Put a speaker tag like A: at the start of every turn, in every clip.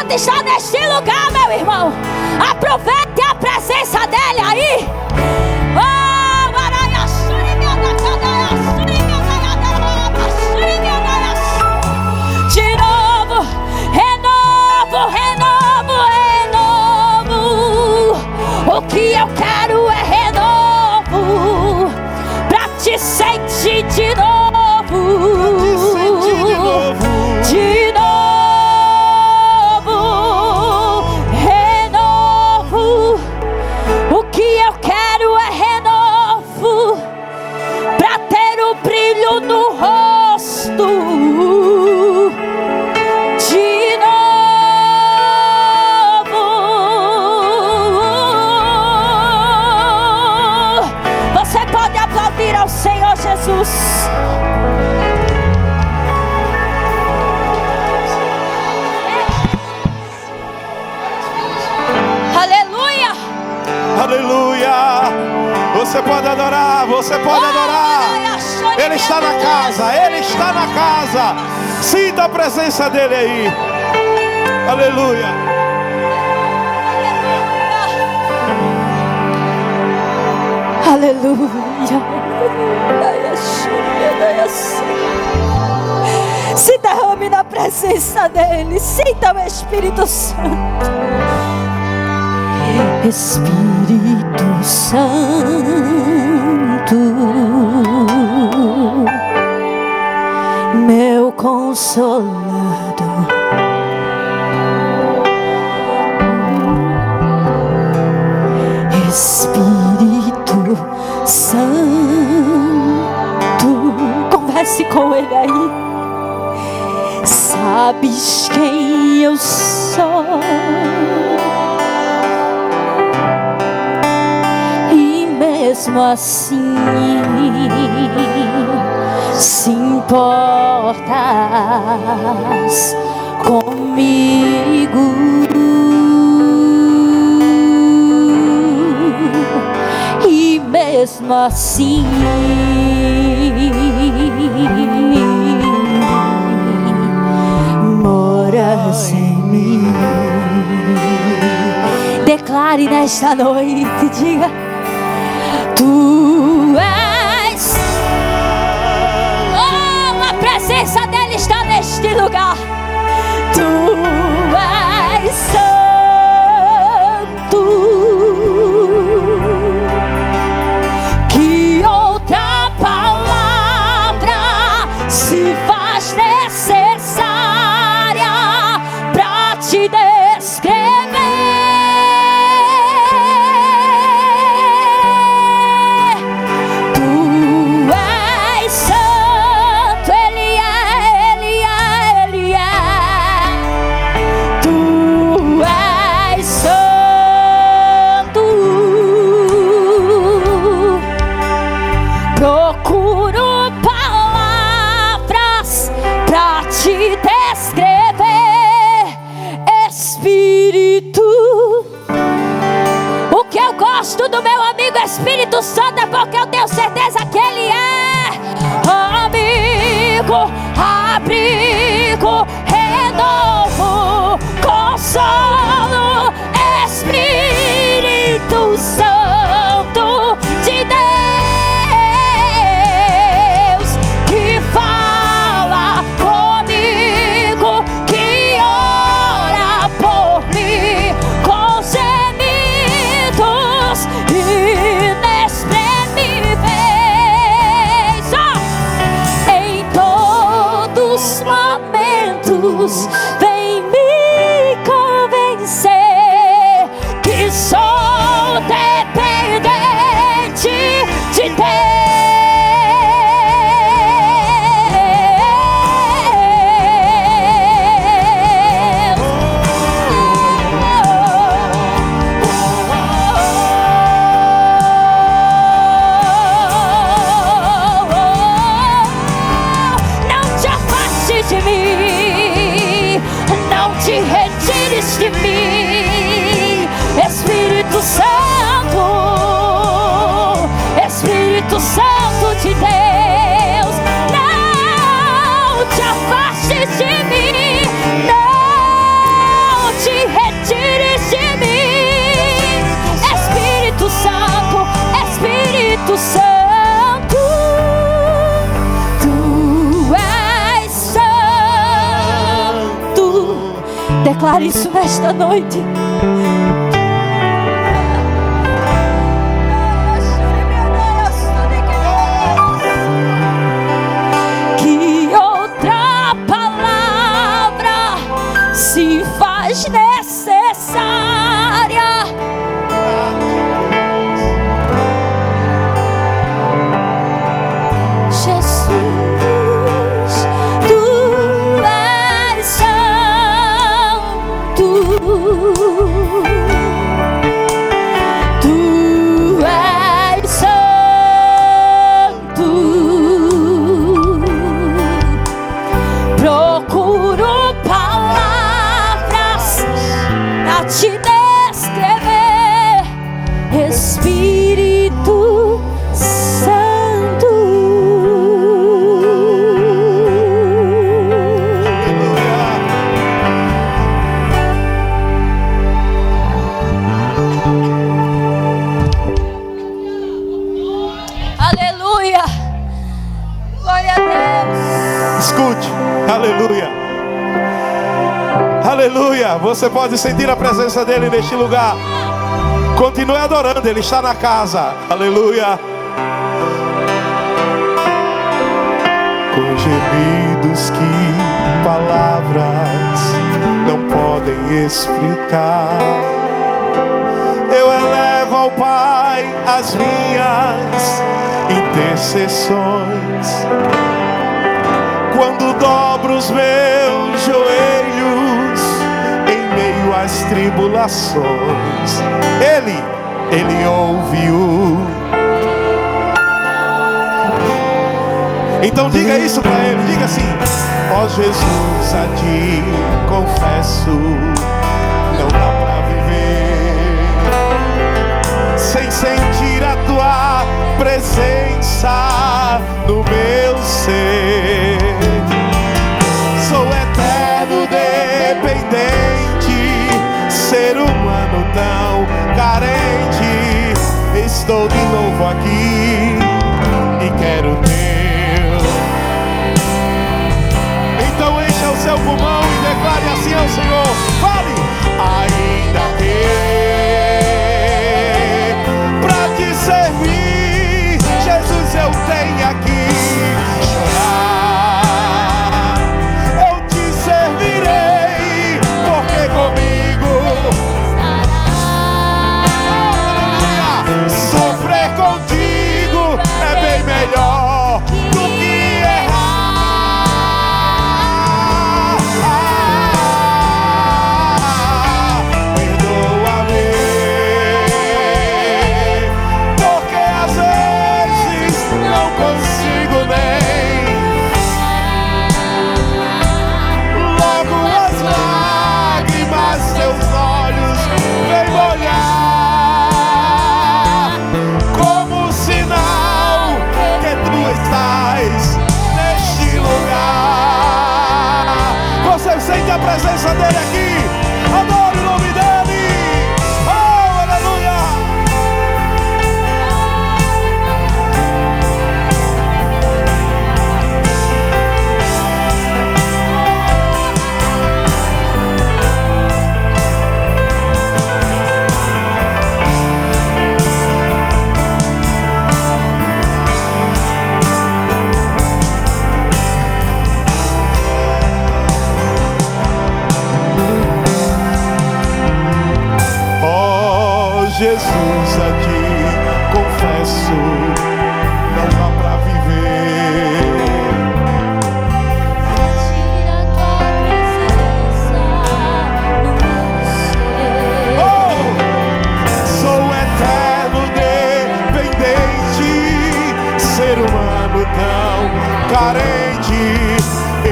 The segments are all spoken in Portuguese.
A: Santo está neste lugar, meu irmão. Aproveite a presença dele aí. De novo, renovo, renovo, renovo. O que eu quero é renovo, pra te sentir de novo. De novo, renovo. O que eu quero é renovo, pra ter o brilho no rosto. De novo. Você pode aplaudir ao Senhor Jesus. Aleluia.
B: Aleluia. Você pode adorar, você pode adorar. Ele está na casa, Ele está na casa. Sinta a presença dEle aí. Aleluia.
A: Aleluia. Se derrame na presença dEle. Sinta o Espírito Santo. Espírito Santo, meu consolador, Espírito Santo, converse com ele aí. Sabes quem eu sou, mesmo assim se importas comigo. E mesmo assim moras em mim. Declare nesta noite, diga: Tu és. Oh, a presença dele está neste lugar. Tu és santo. Que outra palavra se faz necessária para te descrever? Do meu amigo Espírito Santo é porque eu tenho certeza que ele é amigo, abrigo, renovo, consolo, Espírito Santo de Deus, que fala comigo, que ora por mim com inexprimíveis. Em todos os momentos vem me convencer que sou dependente de Deus. Te retires de mim, Espírito Santo, Espírito Santo de Deus. Não te afastes de mim, não te declare isso nesta noite. Que outra palavra se faz necessária. Jesus, tu és santo. Tu és santo. Procuro palavras pra te descrever, Espírito Santo. Aleluia. Glória a Deus.
B: Escute, aleluia. Aleluia. Você pode sentir a presença dele neste lugar. Continue adorando, ele está na casa. Aleluia. Com gemidos que palavras não podem explicar, eu elevo ao Pai as minhas intercessões. Quando dobro os meus joelhos em meio às tribulações, Ele ouviu. Então diga isso para Ele, diga assim: ó Jesus, a ti confesso, não dá pra viver sem sentir a tua presença no meu ser. Sou eterno dependente, ser humano tão carente. Estou de novo aqui e quero teu. Então encha o seu pulmão e declare assim ao Senhor: fale, ainda que pra te servir, Jesus, eu tenho aqui chorar, eu te servirei, porque comigo sofrer contigo é bem melhor do que errar. Perdoa-me, porque às vezes não consigo nem logo as lágrimas teus olhos vêm molhar, como sinal que tu estás neste lugar. Você sente a presença dele aqui? Adore o nome dele. Oh, aleluia. Oh, Jesus, a ti confesso, não dá pra viver
A: Tira tua presença no meu ser.
B: oh, sou eterno dependente, ser humano tão carente.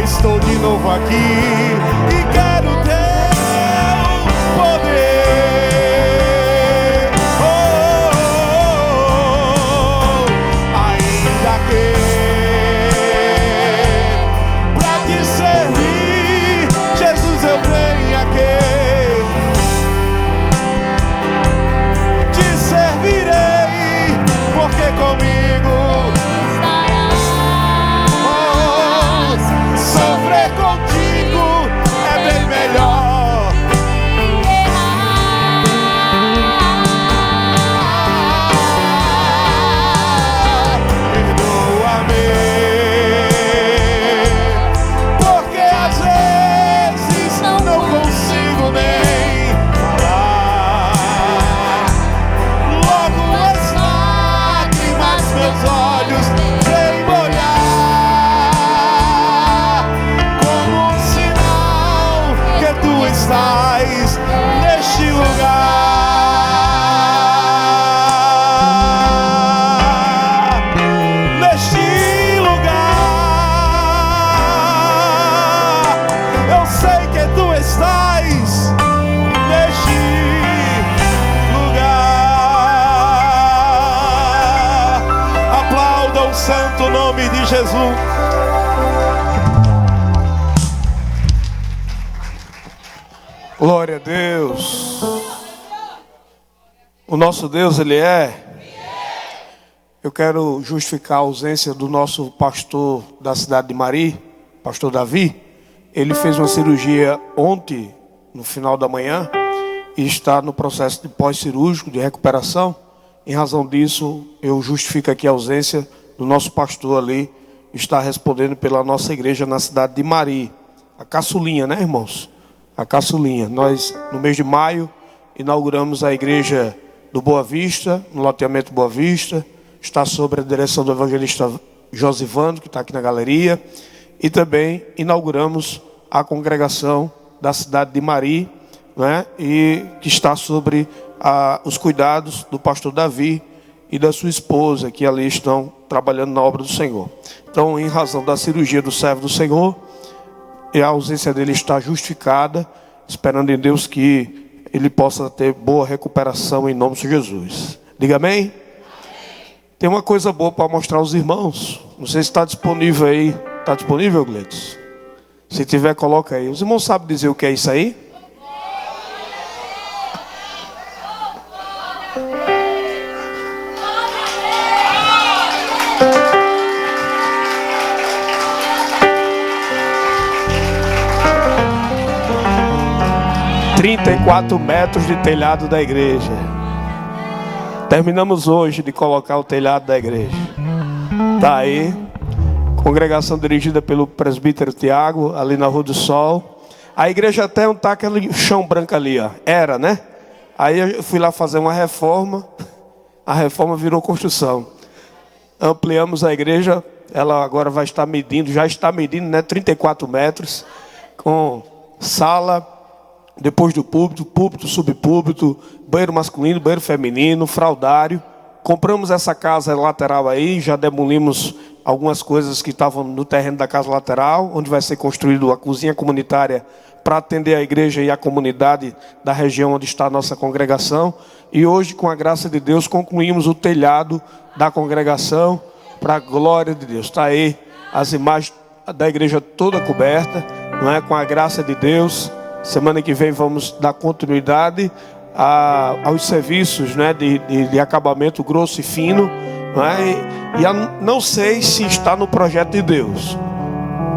B: Estou de novo aqui e quero teu poder. Oh, ainda que pra te servir, Jesus, eu venho aqui. Te servirei, porque comigo sofrer contigo é estais neste lugar. Neste lugar. Eu sei que tu estás neste lugar. Aplauda o santo nome de Jesus. Glória a Deus. O nosso Deus, Ele é. Eu quero justificar a ausência do nosso pastor da cidade de Mari, pastor Davi. Ele fez uma cirurgia ontem, no final da manhã, e está no processo de pós-cirúrgico, de recuperação. Em razão disso, eu justifico aqui a ausência do nosso pastor ali, está respondendo pela nossa igreja na cidade de Mari. A caçulinha, né, irmãos? A caçulinha. Nós, no mês de maio, inauguramos a igreja do Boa Vista, no loteamento Boa Vista. Está sob a direção do evangelista Josivando, que está aqui na galeria. E também inauguramos a congregação da cidade de Mari, né? E que está sobre os cuidados do pastor Davi e da sua esposa, que ali estão trabalhando na obra do Senhor. Então, em razão da cirurgia do servo do Senhor, e a ausência dele está justificada, esperando em Deus que ele possa ter boa recuperação em nome de Jesus. Diga amém? Tem uma coisa boa para mostrar aos irmãos. Não sei se está disponível aí. Está disponível, Gleitson? Se tiver, coloca aí. Os irmãos sabem dizer o que é isso aí? 34 metros de telhado da igreja. Terminamos hoje de colocar o telhado da igreja. Está aí. Congregação dirigida pelo presbítero Tiago, ali na Rua do Sol. A igreja até não está aquele chão branco ali, ó. Era, né? Aí eu fui lá fazer uma reforma. A reforma virou construção. Ampliamos a igreja. Ela agora vai estar medindo, já está medindo, né? 34 metros. Com sala, depois do púlpito, púlpito, subpúlpito, banheiro masculino, banheiro feminino, fraldário. Compramos essa casa lateral aí, já demolimos algumas coisas que estavam no terreno da casa lateral, onde vai ser construída a cozinha comunitária para atender a igreja e a comunidade da região onde está a nossa congregação. E hoje, com a graça de Deus, concluímos o telhado da congregação para a glória de Deus. Está aí as imagens da igreja toda coberta, não é? Com a graça de Deus. Semana que vem vamos dar continuidade aos serviços, né, de acabamento grosso e fino. Não é? E não sei se está no projeto de Deus.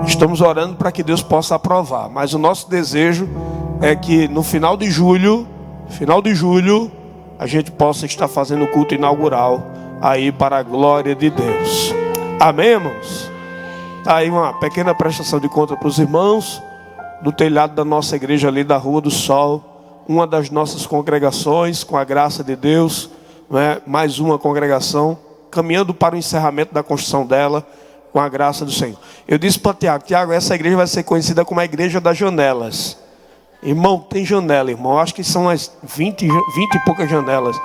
B: Estamos orando para que Deus possa aprovar. Mas o nosso desejo é que no final de julho, a gente possa estar fazendo o culto inaugural aí para a glória de Deus. Amém, irmãos? Está aí uma pequena prestação de conta para os irmãos do telhado da nossa igreja ali da Rua do Sol, uma das nossas congregações, com a graça de Deus, né? Mais uma congregação, caminhando para o encerramento da construção dela, com a graça do Senhor. Eu disse para Tiago, essa igreja vai ser conhecida como a igreja das janelas. Irmão, tem janela, irmão, acho que são as 20 e poucas janelas.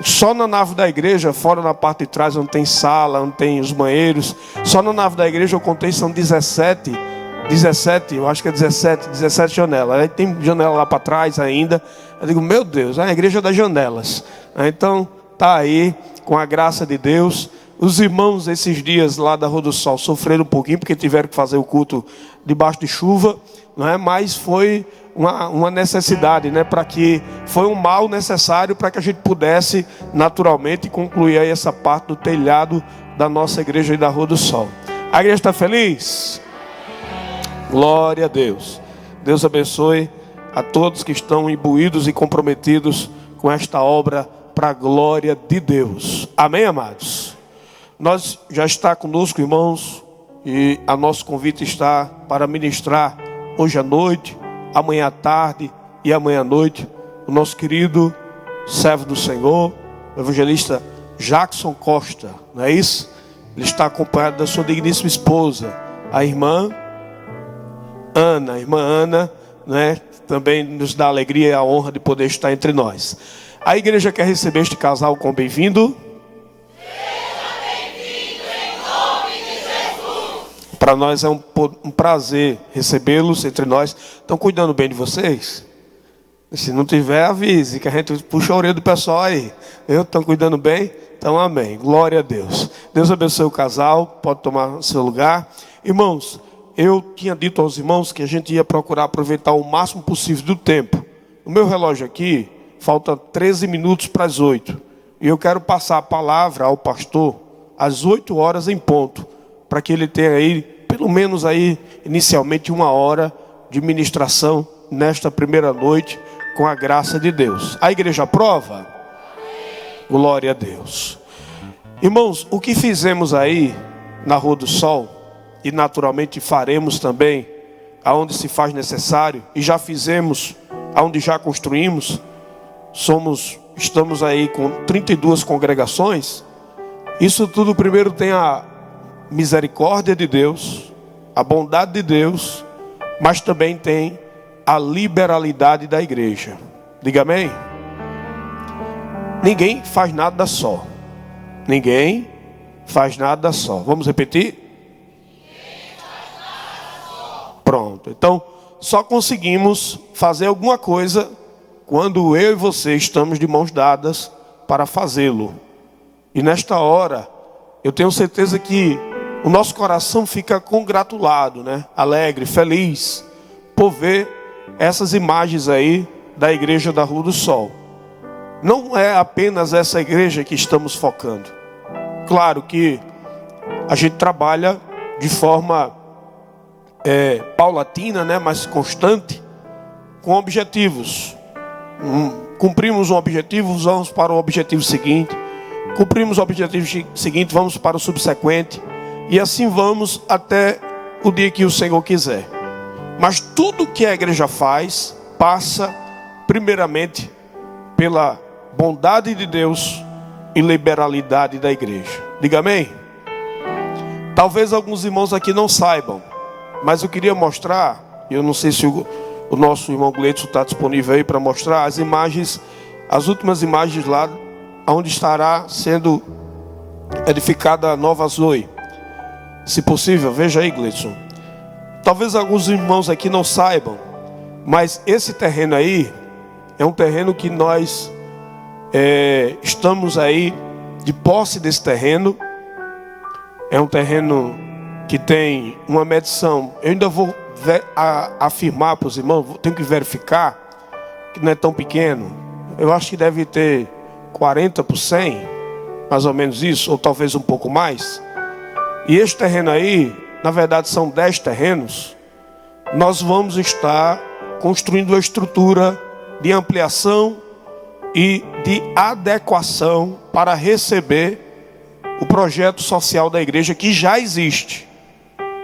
B: Só na nave da igreja, fora na parte de trás, onde tem sala, onde tem os banheiros, só na nave da igreja eu contei, são 17, eu acho que é 17 janelas. Aí tem janela lá para trás ainda. Eu digo, meu Deus, é a igreja das janelas. Então, tá aí, com a graça de Deus. Os irmãos, esses dias lá da Rua do Sol, sofreram um pouquinho, porque tiveram que fazer o culto debaixo de chuva, não é? Mas foi uma necessidade, né? Foi um mal necessário para que a gente pudesse, naturalmente, concluir aí essa parte do telhado da nossa igreja e da Rua do Sol. A igreja está feliz? Glória a Deus. Deus abençoe a todos que estão imbuídos e comprometidos com esta obra para a glória de Deus. Amém, amados? Nós já está conosco, irmãos, e a nosso convite está para ministrar hoje à noite, amanhã à tarde e amanhã à noite, o nosso querido servo do Senhor, o evangelista Jackson Costa, não é isso? Ele está acompanhado da sua digníssima esposa, a irmã Ana, né, também nos dá a alegria e a honra de poder estar entre nós. A igreja quer receber este casal com bem-vindo. Para nós é um prazer recebê-los entre nós. Estão cuidando bem de vocês? Se não tiver, avise, que a gente puxa a orelha do pessoal aí. Estão cuidando bem? Então, amém. Glória a Deus. Deus abençoe o casal. Pode tomar seu lugar. Irmãos, eu tinha dito aos irmãos que a gente ia procurar aproveitar o máximo possível do tempo. O meu relógio aqui, falta 13 minutos para as 8. E eu quero passar a palavra ao pastor às 8 horas em ponto. Para que ele tenha aí, pelo menos aí, inicialmente 1 hora de ministração nesta primeira noite, com a graça de Deus. A igreja aprova? Glória a Deus. Irmãos, o que fizemos aí na Rua do Sol, e naturalmente faremos também, aonde se faz necessário, e já fizemos, aonde já construímos, estamos aí com 32 congregações. Isso tudo primeiro tem a misericórdia de Deus, a bondade de Deus, mas também tem a liberalidade da igreja. Diga amém? Ninguém faz nada só. Ninguém faz nada só. Vamos repetir? Pronto. Então, só conseguimos fazer alguma coisa quando eu e você estamos de mãos dadas para fazê-lo. E nesta hora, eu tenho certeza que o nosso coração fica congratulado, né? Alegre, feliz, por ver essas imagens aí da igreja da Rua do Sol. Não é apenas essa igreja que estamos focando. Claro que a gente trabalha de forma paulatina, né? Mas constante, com objetivos. Cumprimos um objetivo, vamos para o objetivo seguinte. Cumprimos o objetivo seguinte, vamos para o subsequente. E assim vamos até o dia que o Senhor quiser. Mas tudo que a igreja faz, passa primeiramente pela bondade de Deus e liberalidade da igreja. Diga amém? Talvez alguns irmãos aqui não saibam, mas eu queria mostrar, eu não sei se o nosso irmão Gleidson está disponível aí para mostrar as imagens, as últimas imagens lá, onde estará sendo edificada a Nova Zoe. Se possível, veja aí, Gleidson. Talvez alguns irmãos aqui não saibam, mas esse terreno aí é um terreno que nós estamos aí de posse desse terreno. É um terreno que tem uma medição. Eu ainda vou afirmar para os irmãos, tenho que verificar, que não é tão pequeno. Eu acho que deve ter 40 por 100, mais ou menos isso, ou talvez um pouco mais. E este terreno aí, na verdade são 10 terrenos. Nós vamos estar construindo uma estrutura de ampliação e de adequação para receber o projeto social da igreja que já existe.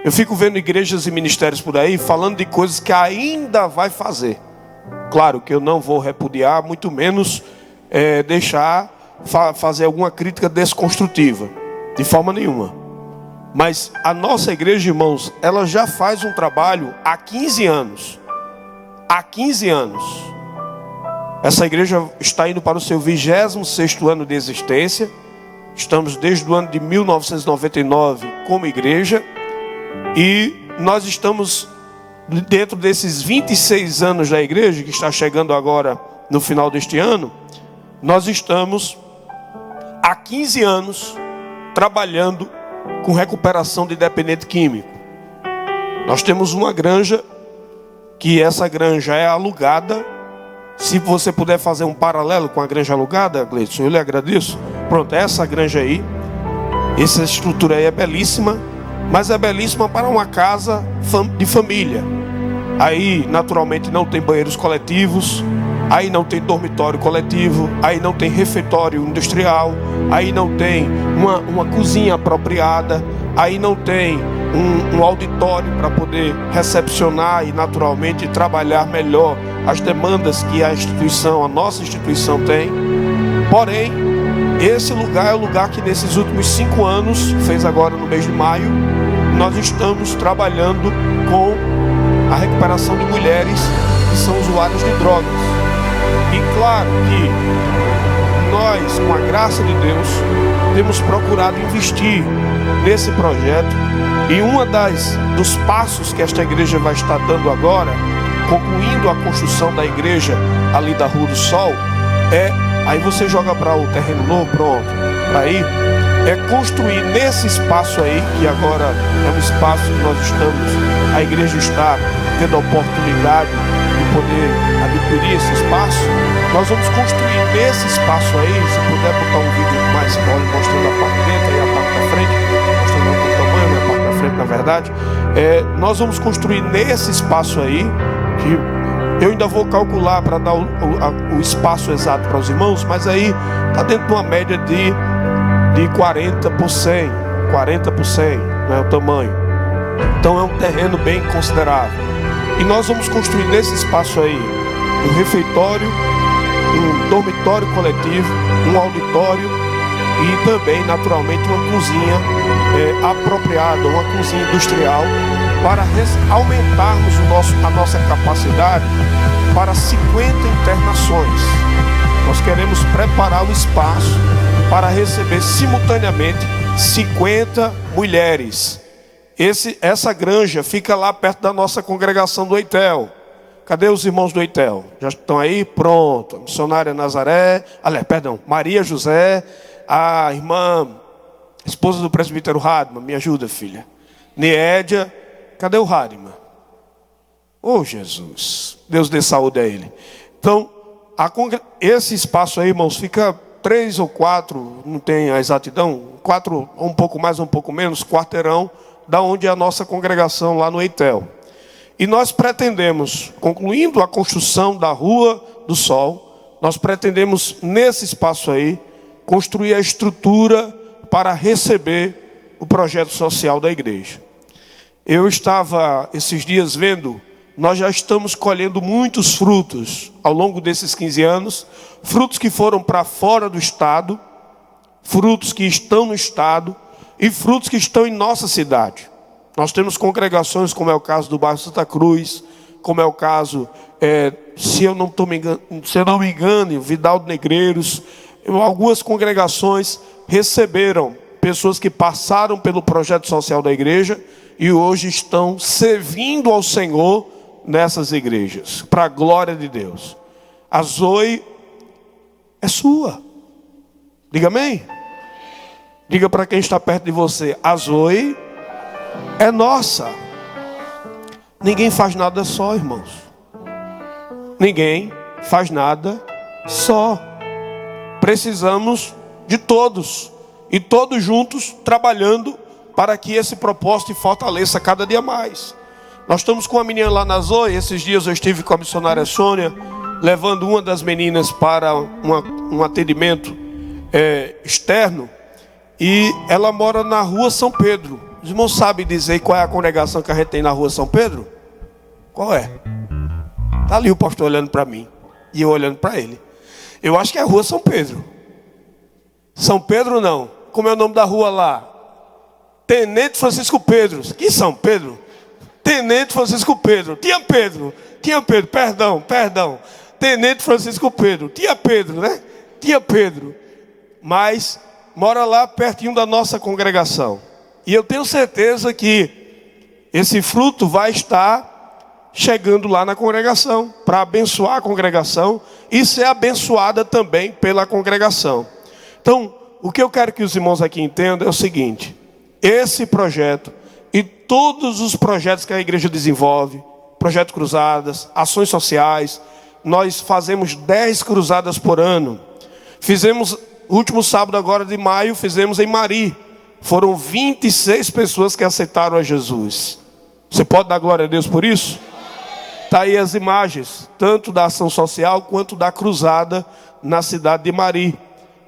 B: Eu fico vendo igrejas e ministérios por aí falando de coisas que ainda vai fazer. Claro que eu não vou repudiar, muito menos fazer alguma crítica desconstrutiva, de forma nenhuma. Mas a nossa igreja, irmãos, ela já faz um trabalho há 15 anos. Há 15 anos. Essa igreja está indo para o seu 26º ano de existência. Estamos desde o ano de 1999 como igreja. E nós estamos dentro desses 26 anos da igreja, que está chegando agora no final deste ano. Nós estamos há 15 anos trabalhando com recuperação de dependente químico. Nós temos uma granja, que essa granja é alugada. Se você puder fazer um paralelo com a granja alugada, Gleidson, eu lhe agradeço. Pronto, essa granja aí, essa estrutura aí é belíssima, mas é belíssima para uma casa de família. Aí naturalmente não tem banheiros coletivos, aí não tem dormitório coletivo, aí não tem refeitório industrial, aí não tem uma cozinha apropriada, aí não tem um auditório para poder recepcionar e naturalmente trabalhar melhor as demandas que a nossa instituição tem. Porém, esse lugar é o lugar que nesses últimos 5 anos, fez agora no mês de maio, nós estamos trabalhando com a recuperação de mulheres que são usuários de drogas. E claro que nós, com a graça de Deus, temos procurado investir nesse projeto. E dos passos que esta igreja vai estar dando agora, concluindo a construção da igreja ali da Rua do Sol, aí você joga para o terreno novo, pronto, aí é construir nesse espaço aí, que agora é um espaço que nós estamos, a igreja está tendo a oportunidade de poder adquirir esse espaço. Nós vamos construir nesse espaço aí, se puder botar um vídeo mais mole mostrando a parte de dentro e a parte da frente, mostrando o tamanho, né, a parte da frente na verdade, nós vamos construir nesse espaço aí, que eu ainda vou calcular para dar o espaço exato para os irmãos, mas aí está dentro de uma média de 40 por 100, 40 por 100, né, o tamanho. Então é um terreno bem considerável. E nós vamos construir nesse espaço aí um refeitório, um dormitório coletivo, um auditório e também, naturalmente, uma cozinha apropriada, uma cozinha industrial, para aumentarmos a nossa capacidade para 50 internações. Nós queremos preparar o espaço para receber simultaneamente 50 mulheres. Essa granja fica lá perto da nossa congregação do Eitel. Cadê os irmãos do Eitel? Já estão aí? Pronto. A missionária Nazaré, Maria José, a irmã, esposa do presbítero Radman, me ajuda, filha. Niédia, cadê o Radman? Oh, Jesus, Deus dê saúde a ele. Então, esse espaço aí, irmãos, fica 3 ou 4, não tem a exatidão, 4, um pouco mais, um pouco menos, quarteirão, da onde é a nossa congregação lá no Eitel. E nós pretendemos, concluindo a construção da Rua do Sol, nós pretendemos nesse espaço aí, construir a estrutura para receber o projeto social da igreja. Eu estava esses dias vendo, nós já estamos colhendo muitos frutos ao longo desses 15 anos, frutos que foram para fora do estado, frutos que estão no estado e frutos que estão em nossa cidade. Nós temos congregações, como é o caso do bairro Santa Cruz, como é o caso, se eu não me engano, Vidal de Negreiros. Algumas congregações receberam pessoas que passaram pelo projeto social da igreja e hoje estão servindo ao Senhor nessas igrejas, para a glória de Deus. A Zoe é sua. Diga amém. Diga para quem está perto de você: a Zoe é nossa. Ninguém faz nada só, irmãos. Ninguém faz nada só. Precisamos de todos. E todos juntos trabalhando para que esse propósito fortaleça cada dia mais. Nós estamos com uma menina lá na Zoe. Esses dias eu estive com a missionária Sônia, levando uma das meninas para um atendimento externo. E ela mora na Rua São Pedro. Os irmãos sabem dizer qual é a congregação que a gente tem na Rua São Pedro? Qual é? Está ali o pastor olhando para mim e eu olhando para ele. Eu acho que é a Rua São Pedro. São Pedro não. Como é o nome da rua lá? Tenente Francisco Pedro. Que São Pedro? Tenente Francisco Pedro. Tia Pedro, perdão. Tenente Francisco Pedro. Tia Pedro, né? Tia Pedro. Mas mora lá pertinho da nossa congregação. E eu tenho certeza que esse fruto vai estar chegando lá na congregação, para abençoar a congregação e ser abençoada também pela congregação. Então, o que eu quero que os irmãos aqui entendam é o seguinte: esse projeto e todos os projetos que a igreja desenvolve, projeto Cruzadas, ações sociais, nós fazemos 10 cruzadas por ano. Fizemos, último sábado agora de maio, fizemos em Mari. Foram 26 pessoas que aceitaram a Jesus. Você pode dar glória a Deus por isso? Está aí as imagens, tanto da ação social quanto da cruzada na cidade de Mari,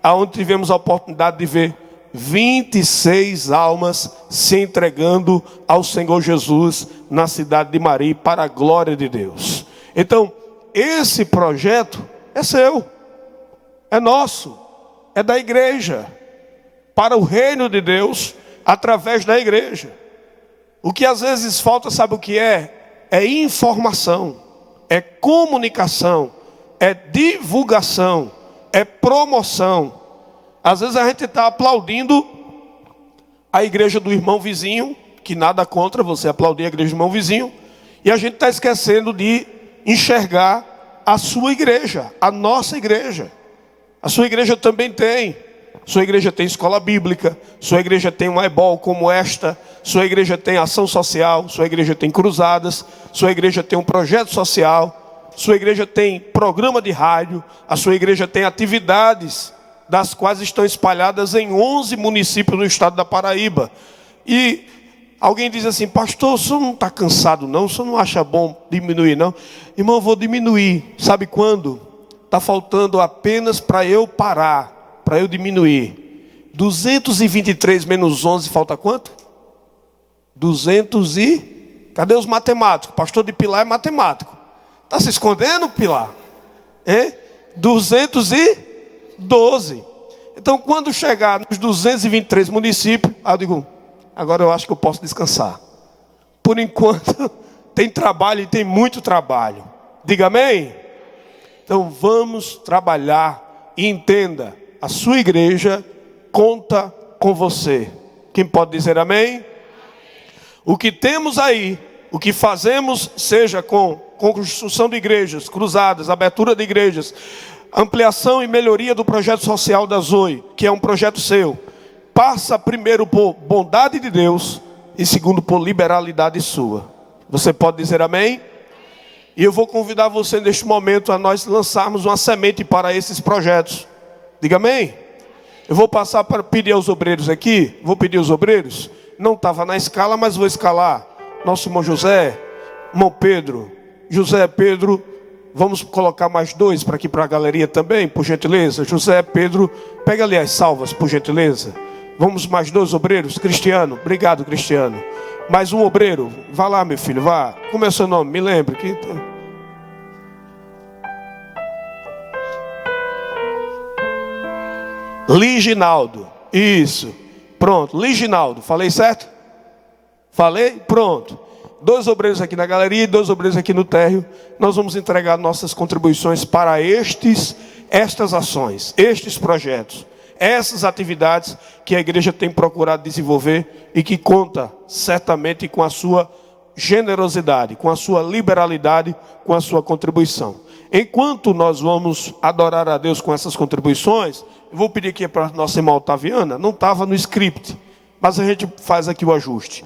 B: aonde tivemos a oportunidade de ver 26 almas se entregando ao Senhor Jesus na cidade de Mari, para a glória de Deus. Então, esse projeto é seu, é nosso, é da igreja, para o reino de Deus, através da igreja. O que às vezes falta, sabe o que é? É informação, é comunicação, é divulgação, é promoção. Às vezes a gente está aplaudindo a igreja do irmão vizinho, que nada contra você aplaudir a igreja do irmão vizinho, e a gente está esquecendo de enxergar a sua igreja, a nossa igreja. A sua igreja também tem. Sua igreja tem escola bíblica, sua igreja tem um ebol como esta, sua igreja tem ação social, sua igreja tem cruzadas, sua igreja tem um projeto social, sua igreja tem programa de rádio, a sua igreja tem atividades, das quais estão espalhadas em 11 municípios do estado da Paraíba. E alguém diz assim: pastor, o senhor não está cansado não? O senhor não acha bom diminuir não? Irmão, eu vou diminuir. Sabe quando? Está faltando apenas para eu parar, para eu diminuir. 223 menos 11 falta quanto? 200 e... Cadê os matemáticos? Pastor de Pilar é matemático. Está se escondendo, Pilar? 212. Então, quando chegar nos 223 municípios, eu digo: agora eu acho que eu posso descansar. Por enquanto, tem trabalho e tem muito trabalho. Diga amém? Então, vamos trabalhar e entenda: a sua igreja conta com você. Quem pode dizer amém? O que temos aí, o que fazemos, seja com construção de igrejas, cruzadas, abertura de igrejas, ampliação e melhoria do projeto social da Zoe, que é um projeto seu, passa primeiro por bondade de Deus e segundo por liberalidade sua. Você pode dizer amém? E eu vou convidar você neste momento a nós lançarmos uma semente para esses projetos. Diga amém? Eu vou passar para pedir aos obreiros aqui. Vou pedir aos obreiros. Não estava na escala, mas vou escalar. Nosso irmão José, irmão Pedro, José, Pedro. Vamos colocar mais dois para aqui para a galeria também, por gentileza. José, Pedro, pega ali as salvas, por gentileza. Vamos mais dois obreiros. Cristiano, obrigado, Cristiano. Mais um obreiro, vá lá, meu filho, vá. Como é seu nome? Me lembre. Liginaldo, isso. Pronto, Liginaldo, falei certo? Falei? Pronto. Dois obreiros aqui na galeria e dois obreiros aqui no térreo. Nós vamos entregar nossas contribuições para estas ações, estes projetos, essas atividades que a igreja tem procurado desenvolver e que conta certamente com a sua generosidade, com a sua liberalidade, com a sua contribuição. Enquanto nós vamos adorar a Deus com essas contribuições, eu vou pedir aqui para a nossa irmã Otaviana, não estava no script, mas a gente faz aqui o ajuste.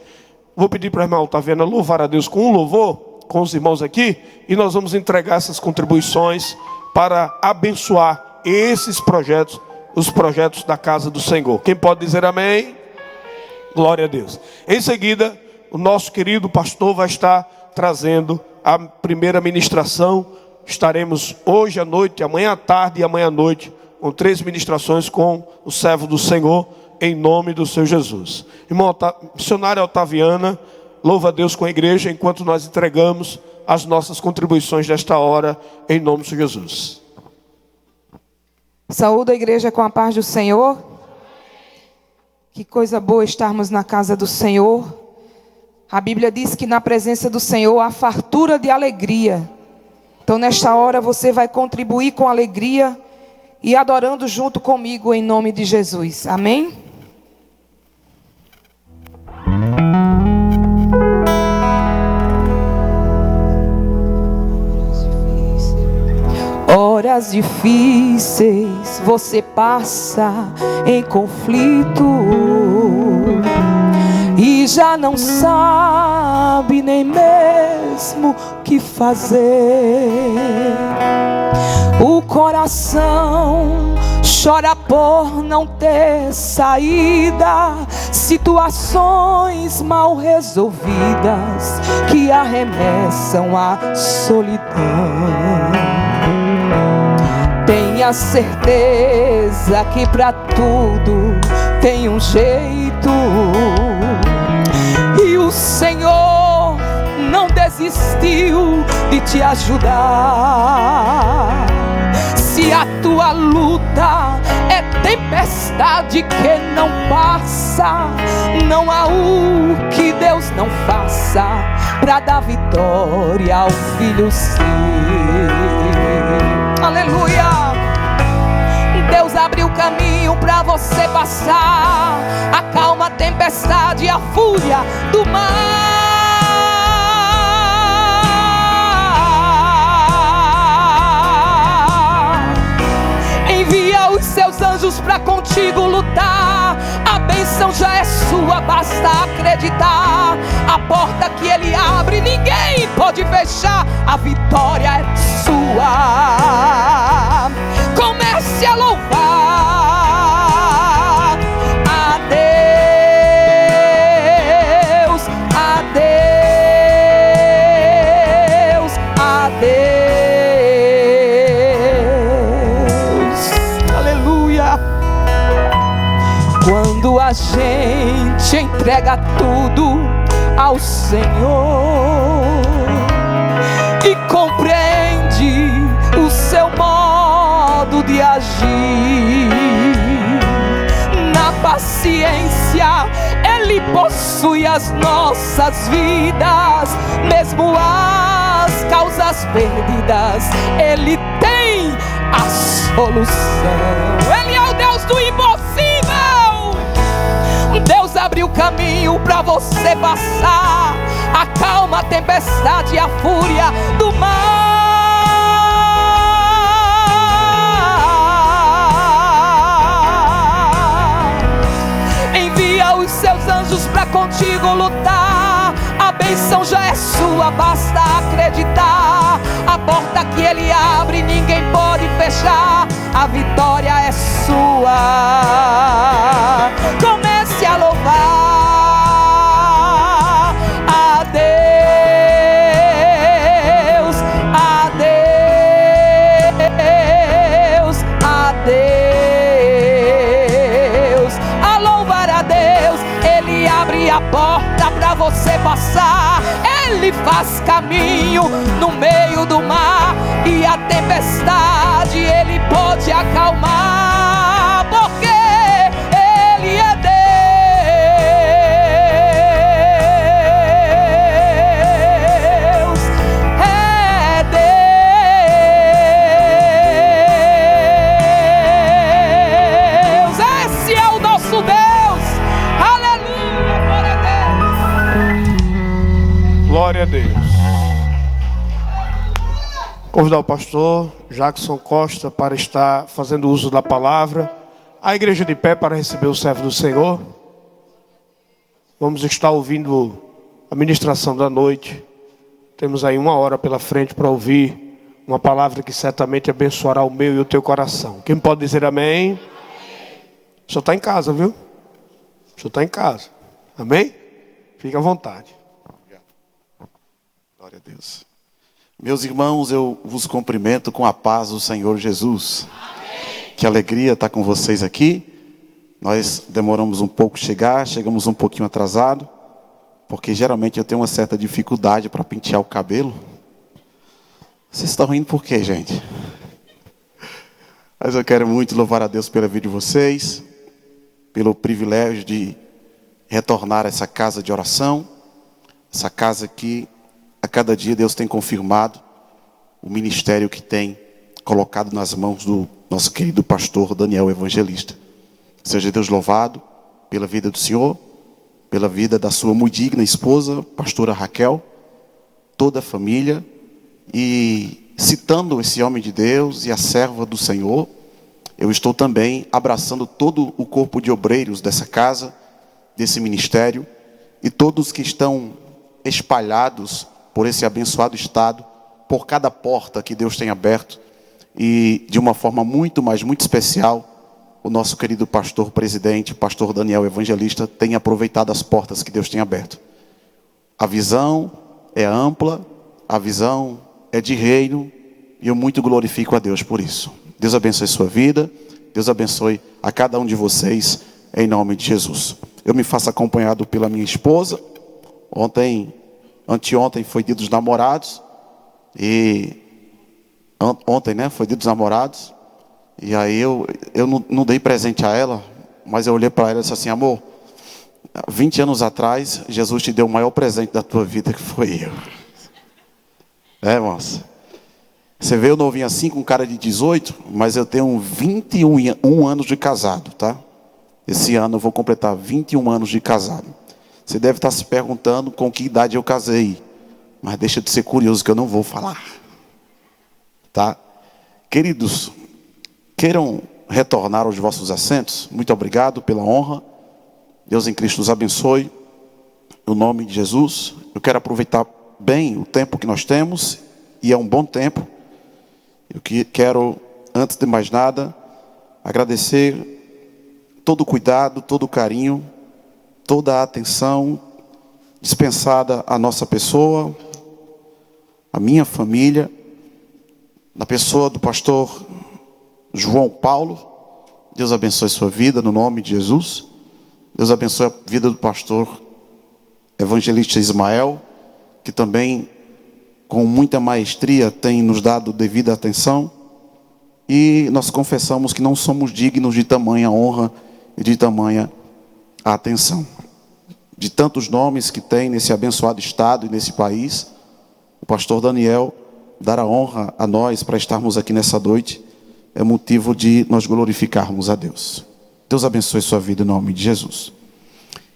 B: Vou pedir para a irmã Otaviana louvar a Deus com um louvor, com os irmãos aqui, e nós vamos entregar essas contribuições para abençoar esses projetos, os projetos da casa do Senhor. Quem pode dizer amém? Glória a Deus. Em seguida, o nosso querido pastor vai estar trazendo a primeira ministração. Estaremos hoje à noite, amanhã à tarde e amanhã à noite, com 3 ministrações com o servo do Senhor, em nome do Senhor Jesus. Irmão missionária Otaviana, louva a Deus com a igreja, enquanto nós entregamos as nossas contribuições desta hora, em nome do Senhor Jesus.
C: Saúde a igreja com a paz do Senhor. Que coisa boa estarmos na casa do Senhor. A Bíblia diz que na presença do Senhor há fartura de alegria. Então nesta hora você vai contribuir com alegria e adorando junto comigo em nome de Jesus. Amém? Horas difíceis você passa em conflito e já não sabe nem mesmo o que fazer. O coração chora por não ter saída, situações mal resolvidas que arremessam à solidão. Tenha certeza que pra tudo tem um jeito, e o Senhor não desistiu de te ajudar. Se a tua luta é tempestade que não passa, não há o que Deus não faça. força para dar vitória ao filho seu. Aleluia! Deus abriu caminho para você passar, acalma a tempestade e a fúria do mar. Envia os seus anjos para contigo lutar. A bênção já é sua, basta acreditar. A porta que ele abre, ninguém pode fechar. A vitória é sua. Comece a louvar a Deus, a Deus, a Deus. Aleluia. Quando a gente entrega tudo ao Senhor e compreende o seu modo de agir, na paciência Ele possui as nossas vidas, mesmo as causas perdidas, Ele tem a solução. Ele é o Deus do impossível. Deus abriu caminho para você passar, acalma a tempestade e a fúria do mar. Envia os seus anjos para contigo lutar. A bênção já é sua, basta acreditar. A porta que ele abre, ninguém pode fechar. A vitória é sua. Comece a louvar a Deus, a Deus, a Deus. A louvar a Deus, Ele abre a porta para você passar. Ele faz caminho no meio do mar, e a tempestade Ele pode acalmar, porque Ele é Deus, é Deus. Esse é o nosso Deus. Aleluia, glória a Deus.
B: Glória a Deus. Convidar o pastor Jackson Costa para estar fazendo uso da palavra. A igreja de pé para receber o servo do Senhor. Vamos estar ouvindo a ministração da noite. Temos aí 1 hora pela frente para ouvir uma palavra que certamente abençoará o meu e o teu coração. Quem pode dizer amém? O senhor está em casa, viu? O senhor está em casa. Amém? Fique à vontade.
D: Glória a Deus. Meus irmãos, eu vos cumprimento com a paz do Senhor Jesus. Amém. Que alegria estar com vocês aqui. Nós demoramos um pouco chegar, chegamos um pouquinho atrasado, porque geralmente eu tenho uma certa dificuldade para pentear o cabelo. Vocês estão rindo por quê, gente? Mas eu quero muito louvar a Deus pela vida de vocês, pelo privilégio de retornar a essa casa de oração, essa casa que a cada dia Deus tem confirmado o ministério que tem colocado nas mãos do nosso querido pastor Daniel Evangelista. Seja Deus louvado pela vida do Senhor, pela vida da sua muito digna esposa, pastora Raquel, toda a família. E citando esse homem de Deus e a serva do Senhor, eu estou também abraçando todo o corpo de obreiros dessa casa, desse ministério, e todos que estão espalhados por esse abençoado estado, por cada porta que Deus tem aberto, e de uma forma muito especial, o nosso querido pastor presidente, pastor Daniel Evangelista, tem aproveitado as portas que Deus tem aberto. A visão é ampla, a visão é de reino, e eu muito glorifico a Deus por isso. Deus abençoe sua vida, Deus abençoe a cada um de vocês, em nome de Jesus. Eu me faço acompanhado pela minha esposa. Anteontem foi dia dos namorados, e ontem, né, foi dia dos namorados, e aí eu não dei presente a ela, mas eu olhei para ela e disse assim: amor, 20 anos atrás, Jesus te deu o maior presente da tua vida, que foi eu. Moça? Você vê eu novinho assim, com cara de 18, mas eu tenho 21 anos de casado, tá? Esse ano eu vou completar 21 anos de casado. Você deve estar se perguntando com que idade eu casei. Mas deixa de ser curioso que eu não vou falar. Tá? Queridos, queiram retornar aos vossos assentos. Muito obrigado pela honra. Deus em Cristo os abençoe. No nome de Jesus. Eu quero aproveitar bem o tempo que nós temos. E é um bom tempo. Eu quero, antes de mais nada, agradecer todo o cuidado, todo o carinho, toda a atenção dispensada à nossa pessoa, à minha família, na pessoa do pastor João Paulo. Deus abençoe sua vida no nome de Jesus. Deus abençoe a vida do pastor evangelista Ismael, que também com muita maestria tem nos dado devida atenção. E nós confessamos que não somos dignos de tamanha honra e de tamanha atenção. De tantos nomes que tem nesse abençoado estado e nesse país, o pastor Daniel dar a honra a nós para estarmos aqui nessa noite é motivo de nós glorificarmos a Deus. Deus abençoe sua vida em nome de Jesus.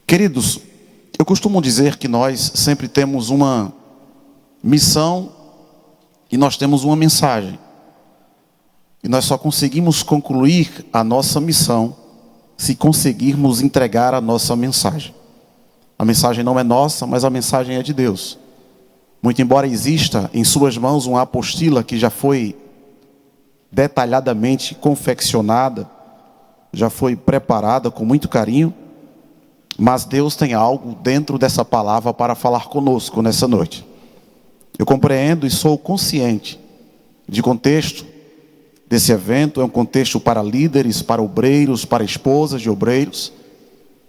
D: Queridos, eu costumo dizer que nós sempre temos uma missão e nós temos uma mensagem. E nós só conseguimos concluir a nossa missão se conseguirmos entregar a nossa mensagem. A mensagem não é nossa, mas a mensagem é de Deus. Muito embora exista em suas mãos uma apostila que já foi detalhadamente confeccionada, já foi preparada com muito carinho, mas Deus tem algo dentro dessa palavra para falar conosco nessa noite. Eu compreendo e sou consciente de contexto desse evento. É um contexto para líderes, para obreiros, para esposas de obreiros.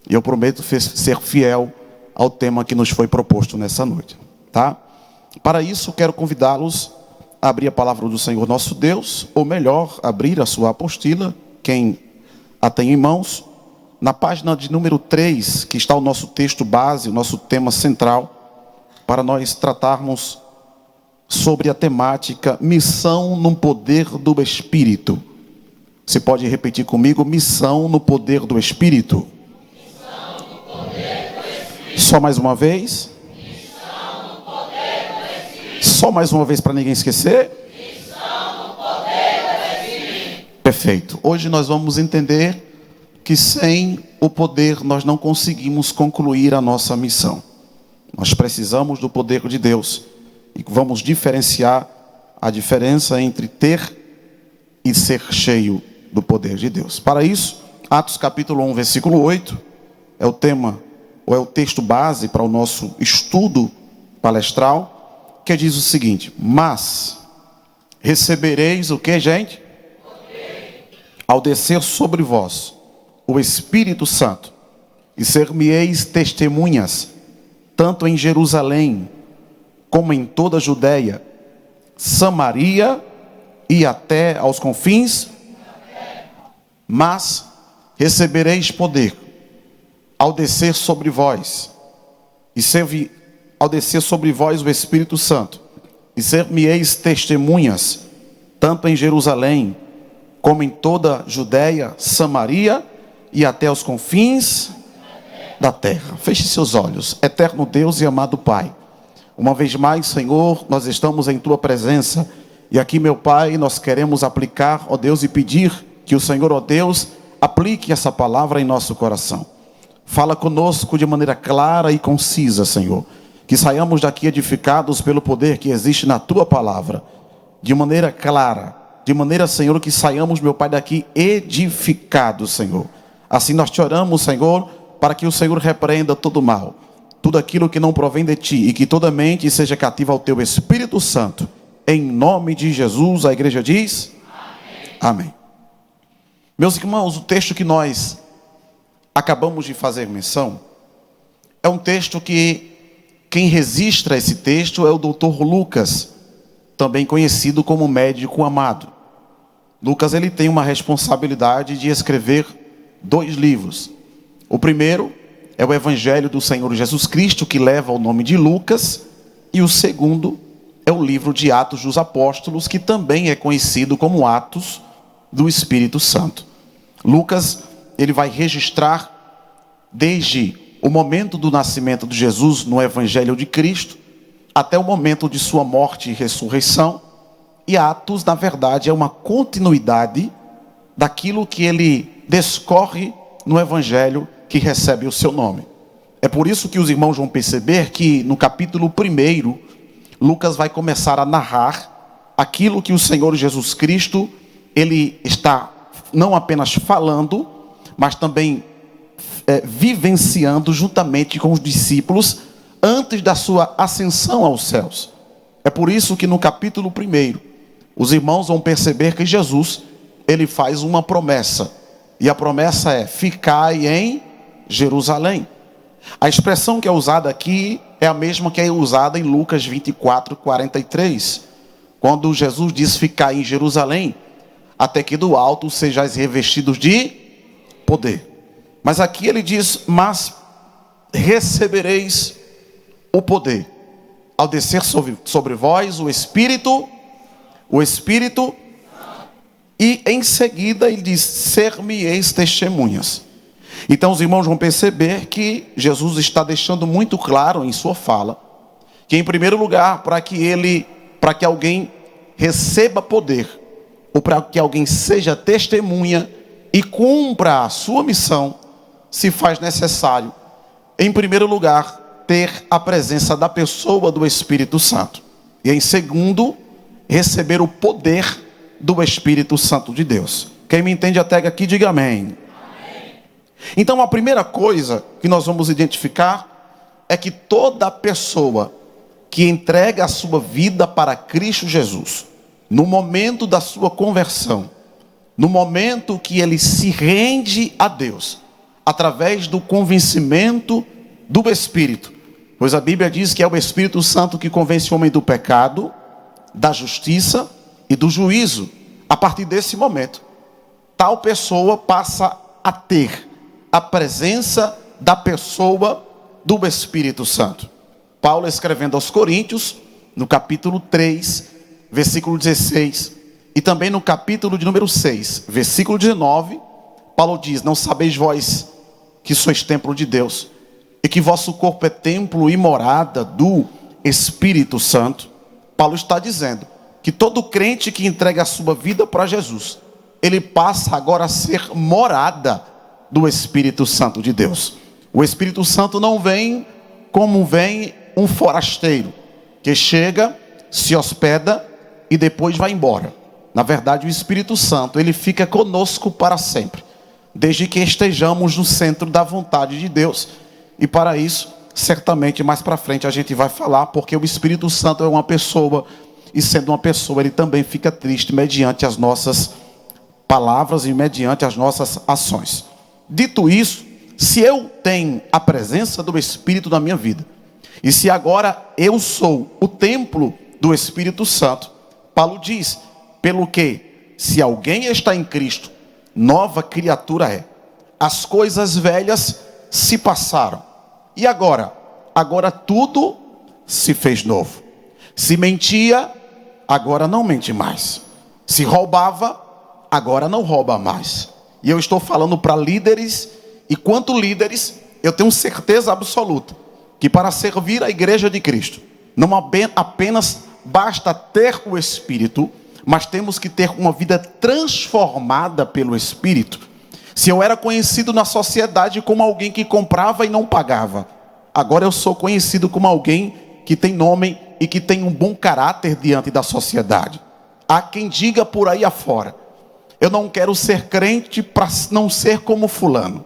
D: E eu prometo ser fiel ao tema que nos foi proposto nessa noite, tá? Para isso, quero convidá-los a abrir a palavra do Senhor nosso Deus, ou melhor, abrir a sua apostila, quem a tem em mãos, na página de número 3, que está o nosso texto base, o nosso tema central, para nós tratarmos sobre a temática missão no poder do Espírito. Você pode repetir comigo? Missão no poder do Espírito. Missão no poder do Espírito. Só mais uma vez. Missão no poder do Espírito. Só mais uma vez para ninguém esquecer. Missão no poder do Espírito. Perfeito. Hoje nós vamos entender que sem o poder nós não conseguimos concluir a nossa missão. Nós precisamos do poder de Deus. E vamos diferenciar a diferença entre ter e ser cheio do poder de Deus. Para isso, Atos capítulo 1, versículo 8, é o tema, ou é o texto base para o nosso estudo palestral, que diz o seguinte: mas recebereis o que, gente? Poder. Ao descer sobre vós o Espírito Santo, e ser-me-eis testemunhas, tanto em Jerusalém, como em toda a Judéia, Samaria e até aos confins. Mas recebereis poder ao descer sobre vós, ao descer sobre vós o Espírito Santo, e ser-me-eis testemunhas, tanto em Jerusalém, como em toda a Judéia, Samaria e até aos confins da terra. Feche seus olhos. Eterno Deus e amado Pai, uma vez mais, Senhor, nós estamos em Tua presença. E aqui, meu Pai, nós queremos aplicar, ó Deus, e pedir que o Senhor, ó Deus, aplique essa palavra em nosso coração. Fala conosco de maneira clara e concisa, Senhor. Que saiamos daqui edificados pelo poder que existe na Tua palavra. De maneira clara. De maneira, Senhor, que saiamos, meu Pai, daqui edificados, Senhor. Assim nós te oramos, Senhor, para que o Senhor repreenda todo o mal. Tudo aquilo que não provém de Ti, e que toda mente seja cativa ao Teu Espírito Santo. Em nome de Jesus, a igreja diz: amém. Amém. Meus irmãos, o texto que nós acabamos de fazer menção é um texto que quem registra esse texto é o Dr. Lucas, também conhecido como médico amado. Lucas, ele tem uma responsabilidade de escrever 2 livros. O primeiro é o Evangelho do Senhor Jesus Cristo, que leva o nome de Lucas, e o segundo é o livro de Atos dos Apóstolos, que também é conhecido como Atos do Espírito Santo. Lucas, ele vai registrar desde o momento do nascimento de Jesus no Evangelho de Cristo, até o momento de sua morte e ressurreição. E Atos, na verdade, é uma continuidade daquilo que ele discorre no Evangelho que recebe o seu nome. É por isso que os irmãos vão perceber que no capítulo 1, Lucas vai começar a narrar aquilo que o Senhor Jesus Cristo, ele está não apenas falando, mas também vivenciando juntamente com os discípulos antes da sua ascensão aos céus. É por isso que no capítulo 1, os irmãos vão perceber que Jesus, ele faz uma promessa. E a promessa é: ficai em Jerusalém. A expressão que é usada aqui é a mesma que é usada em Lucas 24:43. Quando Jesus diz: ficai em Jerusalém, até que do alto sejais revestidos de poder. Mas aqui ele diz: mas recebereis o poder, ao descer sobre vós o Espírito, e em seguida ele diz: ser-me-eis testemunhas. Então os irmãos vão perceber que Jesus está deixando muito claro em sua fala, que em primeiro lugar, para que alguém receba poder, ou para que alguém seja testemunha e cumpra a sua missão, se faz necessário, em primeiro lugar, ter a presença da pessoa do Espírito Santo. E em segundo, receber o poder do Espírito Santo de Deus. Quem me entende até aqui, diga amém. Então a primeira coisa que nós vamos identificar é que toda pessoa que entrega a sua vida para Cristo Jesus, no momento da sua conversão, no momento que ele se rende a Deus, através do convencimento do Espírito, pois a Bíblia diz que é o Espírito Santo que convence o homem do pecado, da justiça e do juízo. A partir desse momento, tal pessoa passa a ter a presença da pessoa do Espírito Santo. Paulo, escrevendo aos Coríntios, no capítulo 3, versículo 16, e também no capítulo de número 6, versículo 19, Paulo diz: não sabeis vós que sois templo de Deus, e que vosso corpo é templo e morada do Espírito Santo? Paulo está dizendo que todo crente que entrega a sua vida para Jesus, ele passa agora a ser morada do Espírito Santo de Deus. O Espírito Santo não vem como vem um forasteiro, que chega, se hospeda e depois vai embora. Na verdade, o Espírito Santo, ele fica conosco para sempre, desde que estejamos no centro da vontade de Deus. E para isso, certamente mais para frente a gente vai falar, porque o Espírito Santo é uma pessoa, e sendo uma pessoa, ele também fica triste mediante as nossas palavras e mediante as nossas ações. Dito isso, se eu tenho a presença do Espírito na minha vida, e se agora eu sou o templo do Espírito Santo, Paulo diz: pelo que, se alguém está em Cristo, nova criatura é. As coisas velhas se passaram. E agora? Agora tudo se fez novo. Se mentia, agora não mente mais. Se roubava, agora não rouba mais. E eu estou falando para líderes, e quanto líderes, eu tenho certeza absoluta que para servir a igreja de Cristo, não apenas basta ter o Espírito, mas temos que ter uma vida transformada pelo Espírito. Se eu era conhecido na sociedade como alguém que comprava e não pagava, agora eu sou conhecido como alguém que tem nome e que tem um bom caráter diante da sociedade. Há quem diga por aí afora: eu não quero ser crente para não ser como fulano.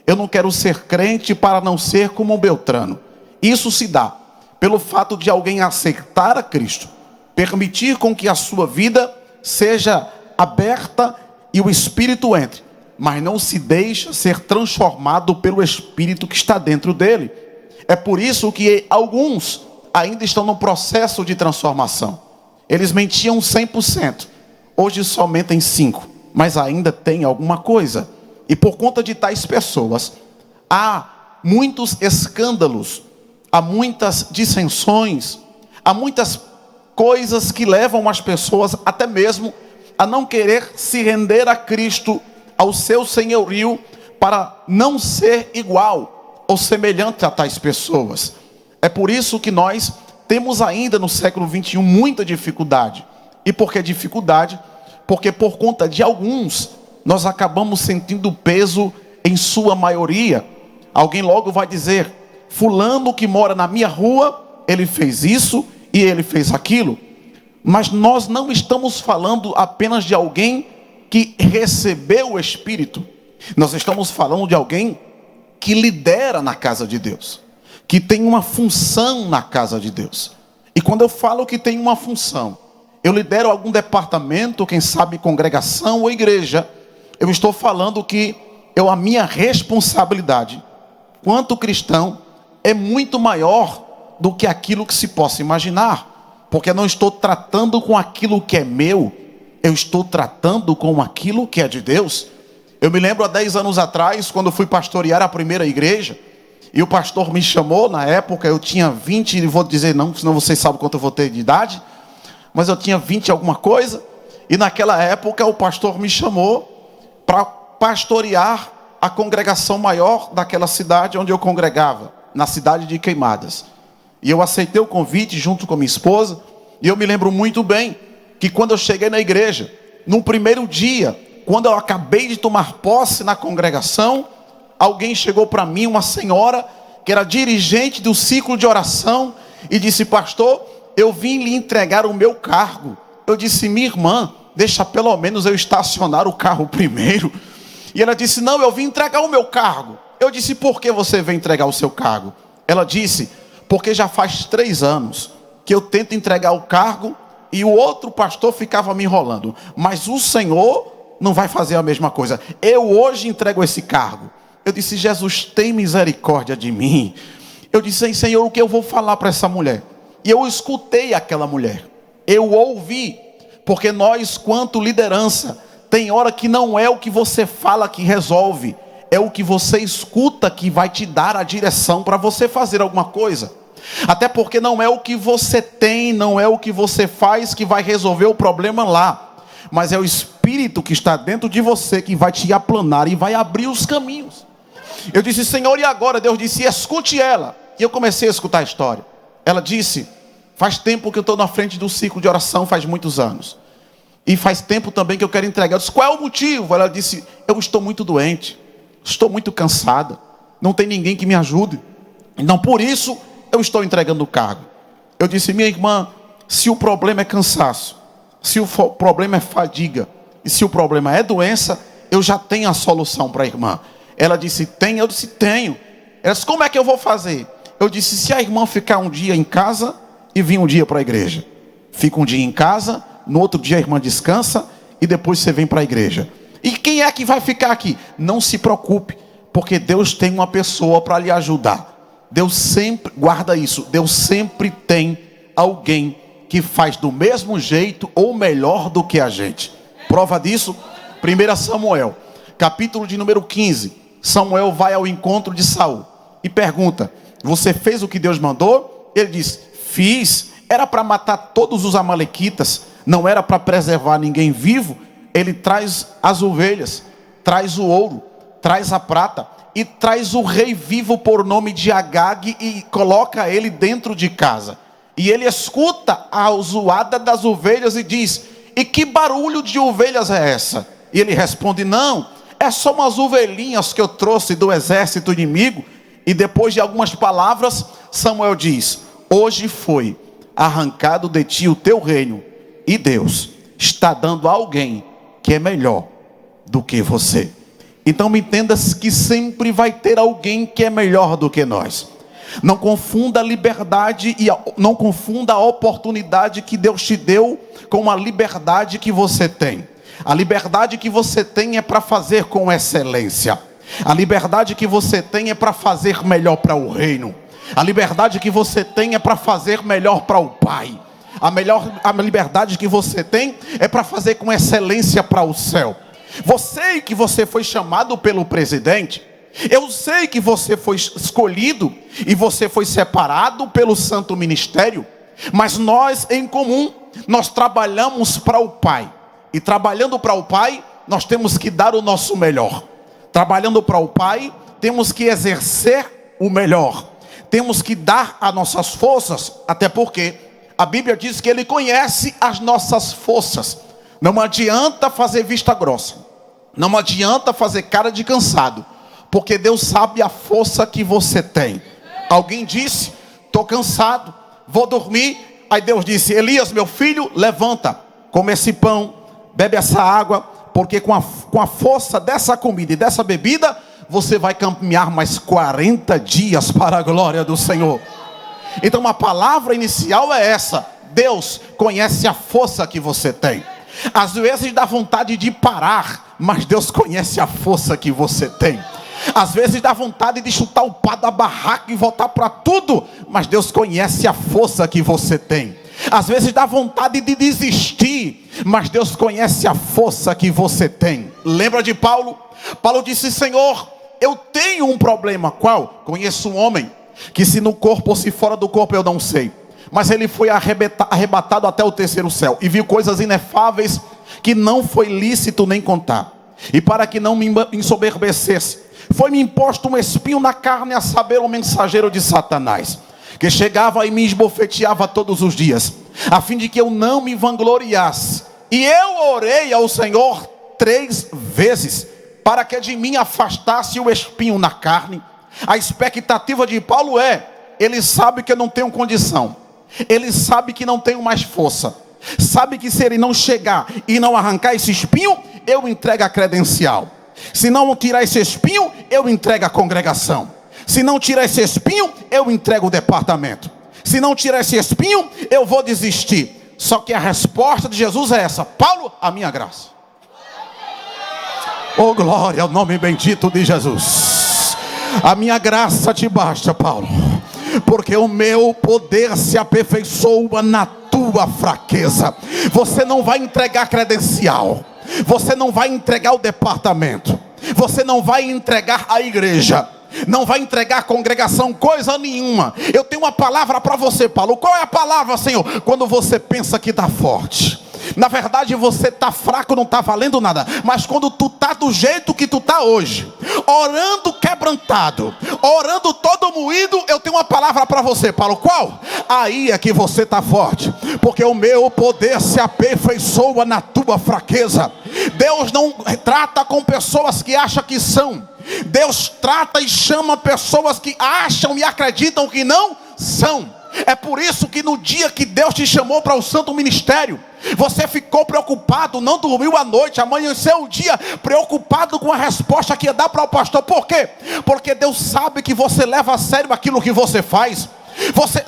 D: Eu não quero ser crente para não ser como Beltrano. Isso se dá pelo fato de alguém aceitar a Cristo, permitir com que a sua vida seja aberta e o Espírito entre, mas não se deixa ser transformado pelo Espírito que está dentro dele. É por isso que alguns ainda estão no processo de transformação. Eles mentiam 100%, hoje só mentem 5%, mas ainda tem alguma coisa. E por conta de tais pessoas, há muitos escândalos, há muitas dissensões, há muitas coisas que levam as pessoas até mesmo a não querer se render a Cristo, ao seu senhorio, para não ser igual ou semelhante a tais pessoas. É por isso que nós temos ainda no século 21 muita dificuldade. E por que dificuldade? Porque por conta de alguns, nós acabamos sentindo o peso em sua maioria. Alguém logo vai dizer: fulano que mora na minha rua, ele fez isso e ele fez aquilo. Mas nós não estamos falando apenas de alguém que recebeu o Espírito. Nós estamos falando de alguém que lidera na casa de Deus, que tem uma função na casa de Deus. E quando eu falo que tem uma função, eu lidero algum departamento, quem sabe congregação ou igreja, eu estou falando que a minha responsabilidade, quanto cristão, é muito maior do que aquilo que se possa imaginar. Porque eu não estou tratando com aquilo que é meu, eu estou tratando com aquilo que é de Deus. Eu me lembro há 10 anos atrás, quando fui pastorear a primeira igreja, e o pastor me chamou, na época eu tinha 20, e vou dizer não, senão vocês sabem quanto eu vou ter de idade, mas eu tinha 20 alguma coisa, e naquela época o pastor me chamou para pastorear a congregação maior daquela cidade onde eu congregava, na cidade de Queimadas. E eu aceitei o convite junto com minha esposa, e eu me lembro muito bem que quando eu cheguei na igreja, no primeiro dia, quando eu acabei de tomar posse na congregação, alguém chegou para mim, uma senhora, que era dirigente do ciclo de oração, e disse: pastor, eu vim lhe entregar o meu cargo. Eu disse: minha irmã, deixa pelo menos eu estacionar o carro primeiro. E ela disse: não, eu vim entregar o meu cargo. Eu disse: por que você veio entregar o seu cargo? Ela disse: porque já faz 3 anos que eu tento entregar o cargo e o outro pastor ficava me enrolando. Mas o Senhor não vai fazer a mesma coisa. Eu hoje entrego esse cargo. Eu disse: Jesus, tem misericórdia de mim. Eu disse: Senhor, o que eu vou falar para essa mulher? E eu escutei aquela mulher. Eu ouvi. Porque nós, quanto liderança, tem hora que não é o que você fala que resolve. É o que você escuta que vai te dar a direção para você fazer alguma coisa. Até porque não é o que você tem, não é o que você faz que vai resolver o problema lá. Mas é o Espírito que está dentro de você que vai te aplanar e vai abrir os caminhos. Eu disse: Senhor, e agora? Deus disse: escute ela. E eu comecei a escutar a história. Ela disse: faz tempo que eu estou na frente do ciclo de oração, faz muitos anos. E faz tempo também que eu quero entregar. Eu disse: qual é o motivo? Ela disse: eu estou muito doente, estou muito cansada, não tem ninguém que me ajude. Então por isso eu estou entregando o cargo. Eu disse: minha irmã, se o problema é cansaço, se o problema é fadiga, e se o problema é doença, eu já tenho a solução para a irmã. Ela disse: tem? Eu disse: tenho. Ela disse: como é que eu vou fazer? Eu disse: se a irmã ficar um dia em casa e vir um dia para a igreja. Fica um dia em casa, no outro dia a irmã descansa e depois você vem para a igreja. E quem é que vai ficar aqui? Não se preocupe, porque Deus tem uma pessoa para lhe ajudar. Deus sempre, guarda isso, Deus sempre tem alguém que faz do mesmo jeito ou melhor do que a gente. Prova disso, 1 Samuel, capítulo de número 15. Samuel vai ao encontro de Saul e pergunta: você fez o que Deus mandou? Ele diz: fiz. Era para matar todos os amalequitas, não era para preservar ninguém vivo. Ele traz as ovelhas, traz o ouro, traz a prata e traz o rei vivo por nome de Agag e coloca ele dentro de casa. E ele escuta a zoada das ovelhas e diz: e que barulho de ovelhas é essa? E ele responde: não, é só umas ovelhinhas que eu trouxe do exército inimigo. E depois de algumas palavras, Samuel diz: hoje foi arrancado de ti o teu reino, e Deus está dando a alguém que é melhor do que você. Então me entendas que sempre vai ter alguém que é melhor do que nós. Não confunda a liberdade e não confunda a oportunidade que Deus te deu com a liberdade que você tem. A liberdade que você tem é para fazer com excelência. A liberdade que você tem é para fazer melhor para o reino. A liberdade que você tem é para fazer melhor para o Pai. A liberdade que você tem é para fazer com excelência para o céu. Você que você foi chamado pelo presidente, Eu sei que você foi escolhido e você foi separado pelo santo ministério, mas nós em comum, nós trabalhamos para o Pai. E trabalhando para o Pai, nós temos que dar o nosso melhor. Trabalhando para o Pai, temos que exercer o melhor. Temos que dar as nossas forças, até porque a Bíblia diz que Ele conhece as nossas forças. Não adianta fazer vista grossa. Não adianta fazer cara de cansado. Porque Deus sabe a força que você tem. Alguém disse, estou cansado, vou dormir. Aí Deus disse, Elias, meu filho, levanta, come esse pão, bebe essa água, porque com a força dessa comida e dessa bebida, você vai caminhar mais 40 dias para a glória do Senhor. Então a palavra inicial é essa: Deus conhece a força que você tem. Às vezes dá vontade de parar, mas Deus conhece a força que você tem. Às vezes dá vontade de chutar o pau da barraca e voltar para tudo, mas Deus conhece a força que você tem. Às vezes dá vontade de desistir, mas Deus conhece a força que você tem. Lembra de Paulo? Paulo disse, Senhor, eu tenho um problema. Qual? Conheço um homem, que se no corpo ou se fora do corpo eu não sei, mas ele foi arrebatado até o terceiro céu, e viu coisas inefáveis, que não foi lícito nem contar. E para que não me ensoberbecesse, foi-me imposto um espinho na carne, a saber, o mensageiro de Satanás, que chegava e me esbofeteava todos os dias, a fim de que eu não me vangloriasse. E eu orei ao Senhor 3 vezes, para que de mim afastasse o espinho na carne. A expectativa de Paulo é, ele sabe que eu não tenho condição, ele sabe que não tenho mais força, sabe que se ele não chegar e não arrancar esse espinho, eu entrego a credencial. Se não tirar esse espinho, eu entrego a congregação. Se não tirar esse espinho, eu entrego o departamento. Se não tirar esse espinho, eu vou desistir. Só que a resposta de Jesus é essa: Paulo, a minha graça. Oh, glória ao nome bendito de Jesus. A minha graça te basta, Paulo, porque o meu poder se aperfeiçoa na tua fraqueza. Você não vai entregar credencial, você não vai entregar o departamento, você não vai entregar a igreja, não vai entregar a congregação, coisa nenhuma. Eu tenho uma palavra para você, Paulo. Qual é a palavra, Senhor? Quando você pensa que está forte, na verdade você está fraco, não está valendo nada. Mas quando tu está do jeito que tu está hoje, orando quebrantado, orando todo moído, eu tenho uma palavra para você, Paulo. Qual? Aí é que você está forte, porque o meu poder se aperfeiçoa na tua fraqueza. Deus não trata com pessoas que acham que são. Deus trata e chama pessoas que acham e acreditam que não são. É por isso que no dia que Deus te chamou para o santo ministério, você ficou preocupado, não dormiu à noite, amanheceu o dia preocupado com a resposta que ia dar para o pastor. Por quê? Porque Deus sabe que você leva a sério aquilo que você faz.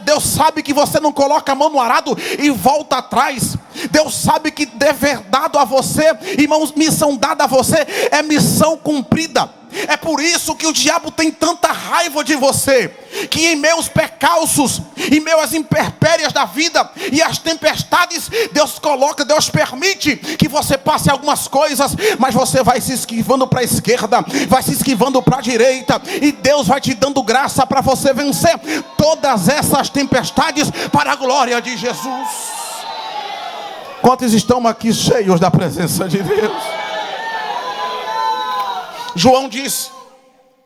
D: Deus sabe que você não coloca a mão no arado e volta atrás. Deus sabe que dever dado a você, irmãos, missão dada a você é missão cumprida. É por isso que o diabo tem tanta raiva de você, que em meus percalços, em meio às intempéries da vida e as tempestades, Deus permite que você passe algumas coisas, mas você vai se esquivando para a esquerda, vai se esquivando para a direita, e Deus vai te dando graça para você vencer todas essas tempestades para a glória de Jesus. Quantos estão aqui cheios da presença de Deus? João diz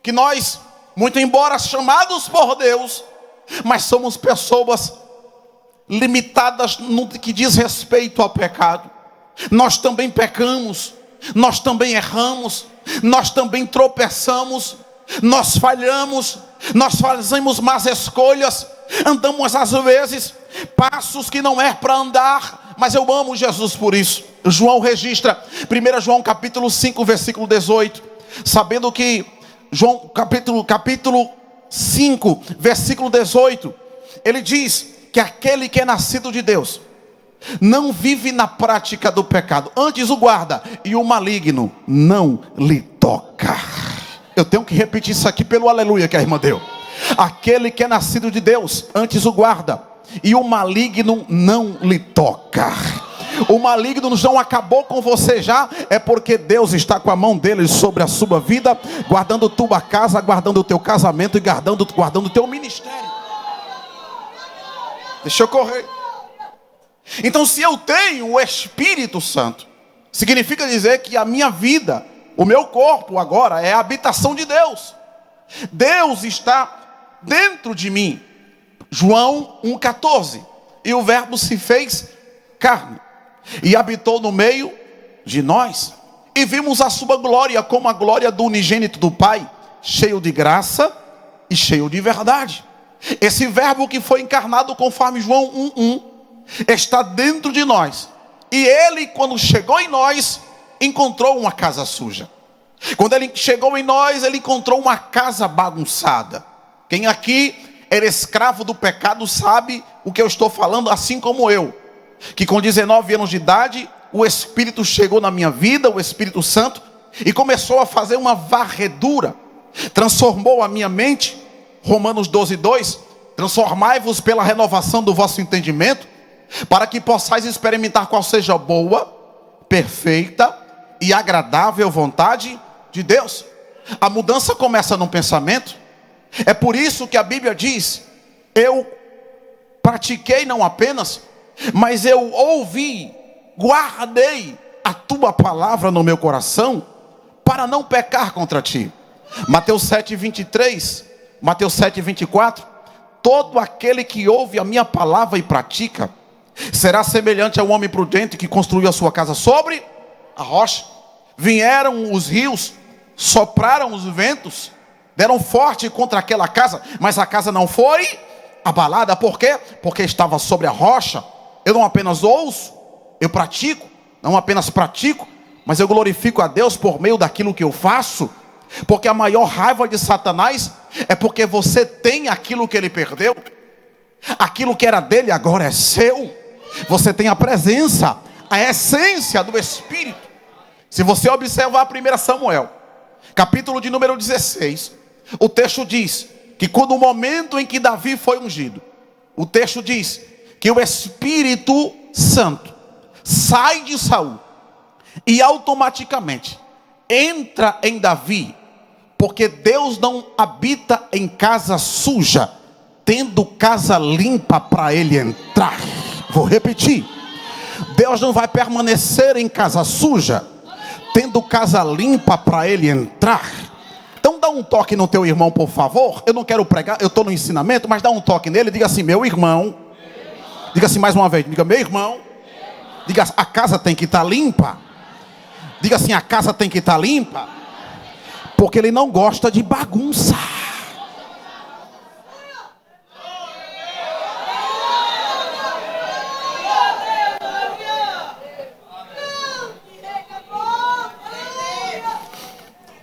D: que nós, muito embora chamados por Deus, mas somos pessoas limitadas no que diz respeito ao pecado. Nós também pecamos, nós também erramos, nós também tropeçamos, nós falhamos, nós fazemos más escolhas, andamos às vezes passos que não é para andar, mas eu amo Jesus por isso. João registra, 1 João capítulo 5, versículo 18, sabendo que João capítulo 5, versículo 18, ele diz que aquele que é nascido de Deus não vive na prática do pecado, antes o guarda, e o maligno não lhe toca. Eu tenho que repetir isso aqui pelo aleluia que a irmã deu. Aquele que é nascido de Deus, antes o guarda, e o maligno não lhe toca. O maligno não acabou com você já, é porque Deus está com a mão dele sobre a sua vida, guardando tua casa, guardando o teu casamento e guardando o teu ministério. Deixa eu correr. Então, se eu tenho o Espírito Santo, significa dizer que a minha vida, o meu corpo agora é a habitação de Deus. Deus está dentro de mim. João 1,14. E o verbo se fez carne e habitou no meio de nós. E vimos a sua glória como a glória do unigênito do Pai, cheio de graça e cheio de verdade. Esse verbo que foi encarnado conforme João 1,1 está dentro de nós. E ele, quando chegou em nós, encontrou uma casa suja. Quando ele chegou em nós, ele encontrou uma casa bagunçada. Quem aqui era escravo do pecado sabe o que eu estou falando, assim como eu. Que com 19 anos de idade, o Espírito chegou na minha vida, o Espírito Santo, e começou a fazer uma varredura. Transformou a minha mente. Romanos 12:2. Transformai-vos pela renovação do vosso entendimento, para que possais experimentar qual seja a boa, perfeita e agradável vontade de Deus. A mudança começa no pensamento. É por isso que a Bíblia diz: eu pratiquei não apenas, mas eu ouvi, guardei a tua palavra no meu coração, para não pecar contra ti. Mateus 7:23, Mateus 7:24. Todo aquele que ouve a minha palavra e pratica será semelhante ao homem prudente que construiu a sua casa sobre a rocha. Vieram os rios, sopraram os ventos, deram forte contra aquela casa, mas a casa não foi abalada. Por quê? Porque estava sobre a rocha. Eu não apenas ouço, eu pratico. Não apenas pratico, mas eu glorifico a Deus por meio daquilo que eu faço. Porque a maior raiva de Satanás é porque você tem aquilo que ele perdeu. Aquilo que era dele agora é seu. Você tem a presença, a essência do Espírito. Se você observar 1 Samuel, capítulo de número 16, o texto diz que quando o momento em que Davi foi ungido, o texto diz que o Espírito Santo sai de Saul e automaticamente entra em Davi, porque Deus não habita em casa suja, tendo casa limpa para ele entrar. Vou repetir: Deus não vai permanecer em casa suja, tendo casa limpa para ele entrar. Então dá um toque no teu irmão, por favor. Eu não quero pregar, eu estou no ensinamento, mas dá um toque nele, diga assim: meu irmão. Diga assim mais uma vez, diga: meu irmão. Diga: a casa tem que estar limpa. Diga assim: a casa tem que estar limpa, porque ele não gosta de bagunça.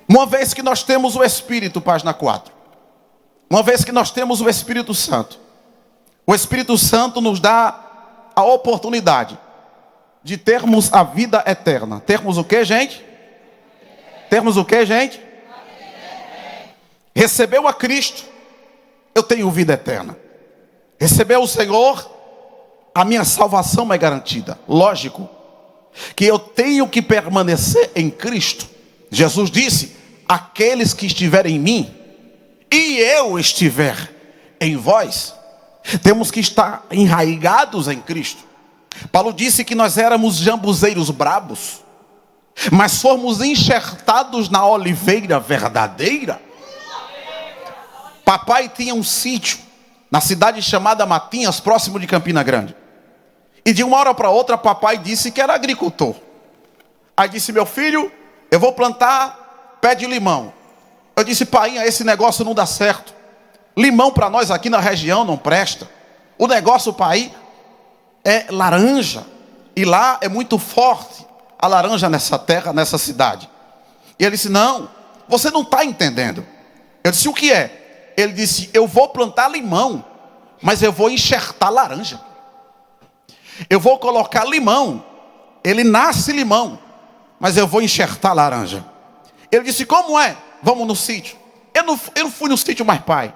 D: Uma vez que nós temos o Espírito, página 4. Uma vez que nós temos o Espírito Santo, o Espírito Santo nos dá a oportunidade de termos a vida eterna. Termos o que, gente? Termos o que, gente? Recebeu a Cristo, eu tenho vida eterna. Recebeu o Senhor, a minha salvação é garantida. Lógico que eu tenho que permanecer em Cristo. Jesus disse: aqueles que estiverem em mim e eu estiver em vós, temos que estar enraigados em Cristo. Paulo disse que nós éramos jambuzeiros brabos, mas fomos enxertados na oliveira verdadeira. Papai tinha um sítio na cidade chamada Matinhas, próximo de Campina Grande. E de uma hora para outra, papai disse que era agricultor. Aí disse: meu filho, eu vou plantar pé de limão. Eu disse: pai, esse negócio não dá certo. Limão para nós aqui na região não presta. O negócio, pai, é laranja. E lá é muito forte a laranja nessa terra, nessa cidade. E ele disse: não, você não está entendendo. Eu disse: o que é? Ele disse: eu vou plantar limão, mas eu vou enxertar laranja. Eu vou colocar limão, ele nasce limão, mas eu vou enxertar laranja. Ele disse: como é? Vamos no sítio. Eu não fui no sítio mais, pai.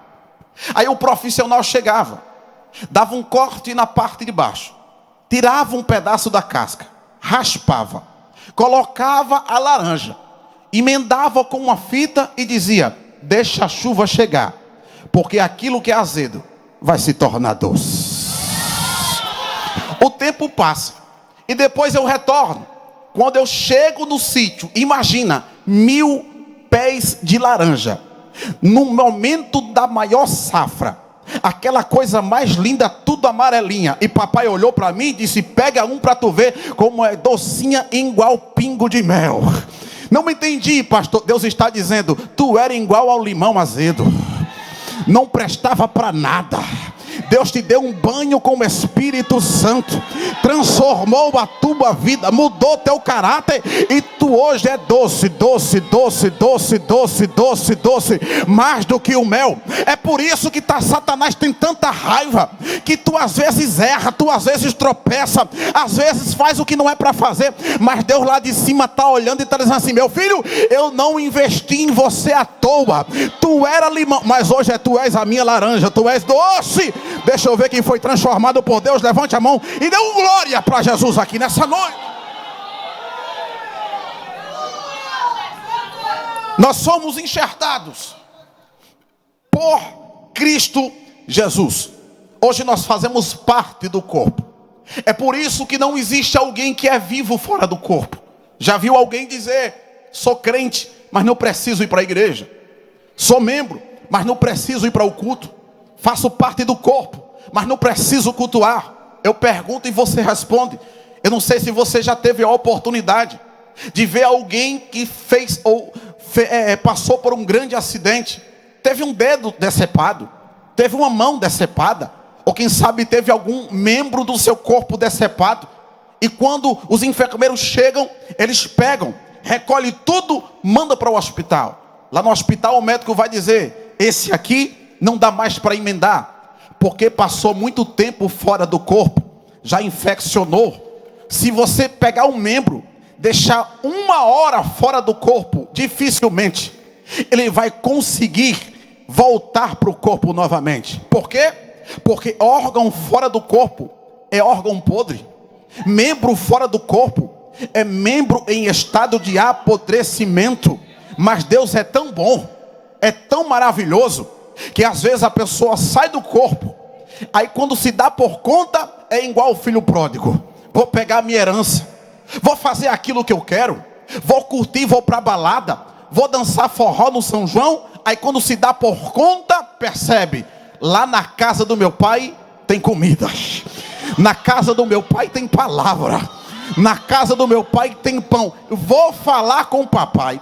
D: Aí o profissional chegava, dava um corte na parte de baixo, tirava um pedaço da casca, raspava, colocava a laranja, emendava com uma fita e dizia: deixa a chuva chegar, porque aquilo que é azedo vai se tornar doce. O tempo passa e depois eu retorno. Quando eu chego no sítio, imagina 1000 pés de laranja, no momento da maior safra, aquela coisa mais linda, tudo amarelinha. E papai olhou para mim e disse: pega um para tu ver como é docinha igual pingo de mel. Não me entendi, pastor. Deus está dizendo: tu era igual ao limão azedo, não prestava para nada. Deus te deu um banho com o Espírito Santo, transformou a tua vida, mudou teu caráter, e tu hoje é doce, doce, doce, doce, doce, doce, doce, mais do que o mel. É por isso que Satanás tem tanta raiva, que tu às vezes erra, tu às vezes tropeça, às vezes faz o que não é para fazer, mas Deus lá de cima está olhando e está dizendo assim: meu filho, eu não investi em você à toa. Tu era limão, mas hoje tu és a minha laranja, tu és doce. Deixa eu ver quem foi transformado por Deus. Levante a mão e dê um glória para Jesus aqui nessa noite. Nós somos enxertados por Cristo Jesus. Hoje nós fazemos parte do corpo. É por isso que não existe alguém que é vivo fora do corpo. Já viu alguém dizer: sou crente, mas não preciso ir para a igreja. Sou membro, mas não preciso ir para o culto. Faço parte do corpo, mas não preciso cultuar. Eu pergunto e você responde. Eu não sei se você já teve a oportunidade de ver alguém que fez ou passou por um grande acidente. Teve um dedo decepado, teve uma mão decepada, ou quem sabe teve algum membro do seu corpo decepado. E quando os enfermeiros chegam, eles pegam, recolhem tudo, manda para o hospital. Lá no hospital o médico vai dizer: esse aqui não dá mais para emendar, porque passou muito tempo fora do corpo, já infeccionou. Se você pegar um membro, deixar 1 hora fora do corpo, dificilmente ele vai conseguir voltar para o corpo novamente. Por quê? Porque órgão fora do corpo é órgão podre. Membro fora do corpo é membro em estado de apodrecimento. Mas Deus é tão bom, é tão maravilhoso, que às vezes a pessoa sai do corpo, aí quando se dá por conta, é igual o filho pródigo: vou pegar a minha herança, vou fazer aquilo que eu quero, vou curtir, vou para a balada, vou dançar forró no São João. Aí quando se dá por conta, percebe: lá na casa do meu pai tem comida, na casa do meu pai tem palavra, na casa do meu pai tem pão. Vou falar com o papai,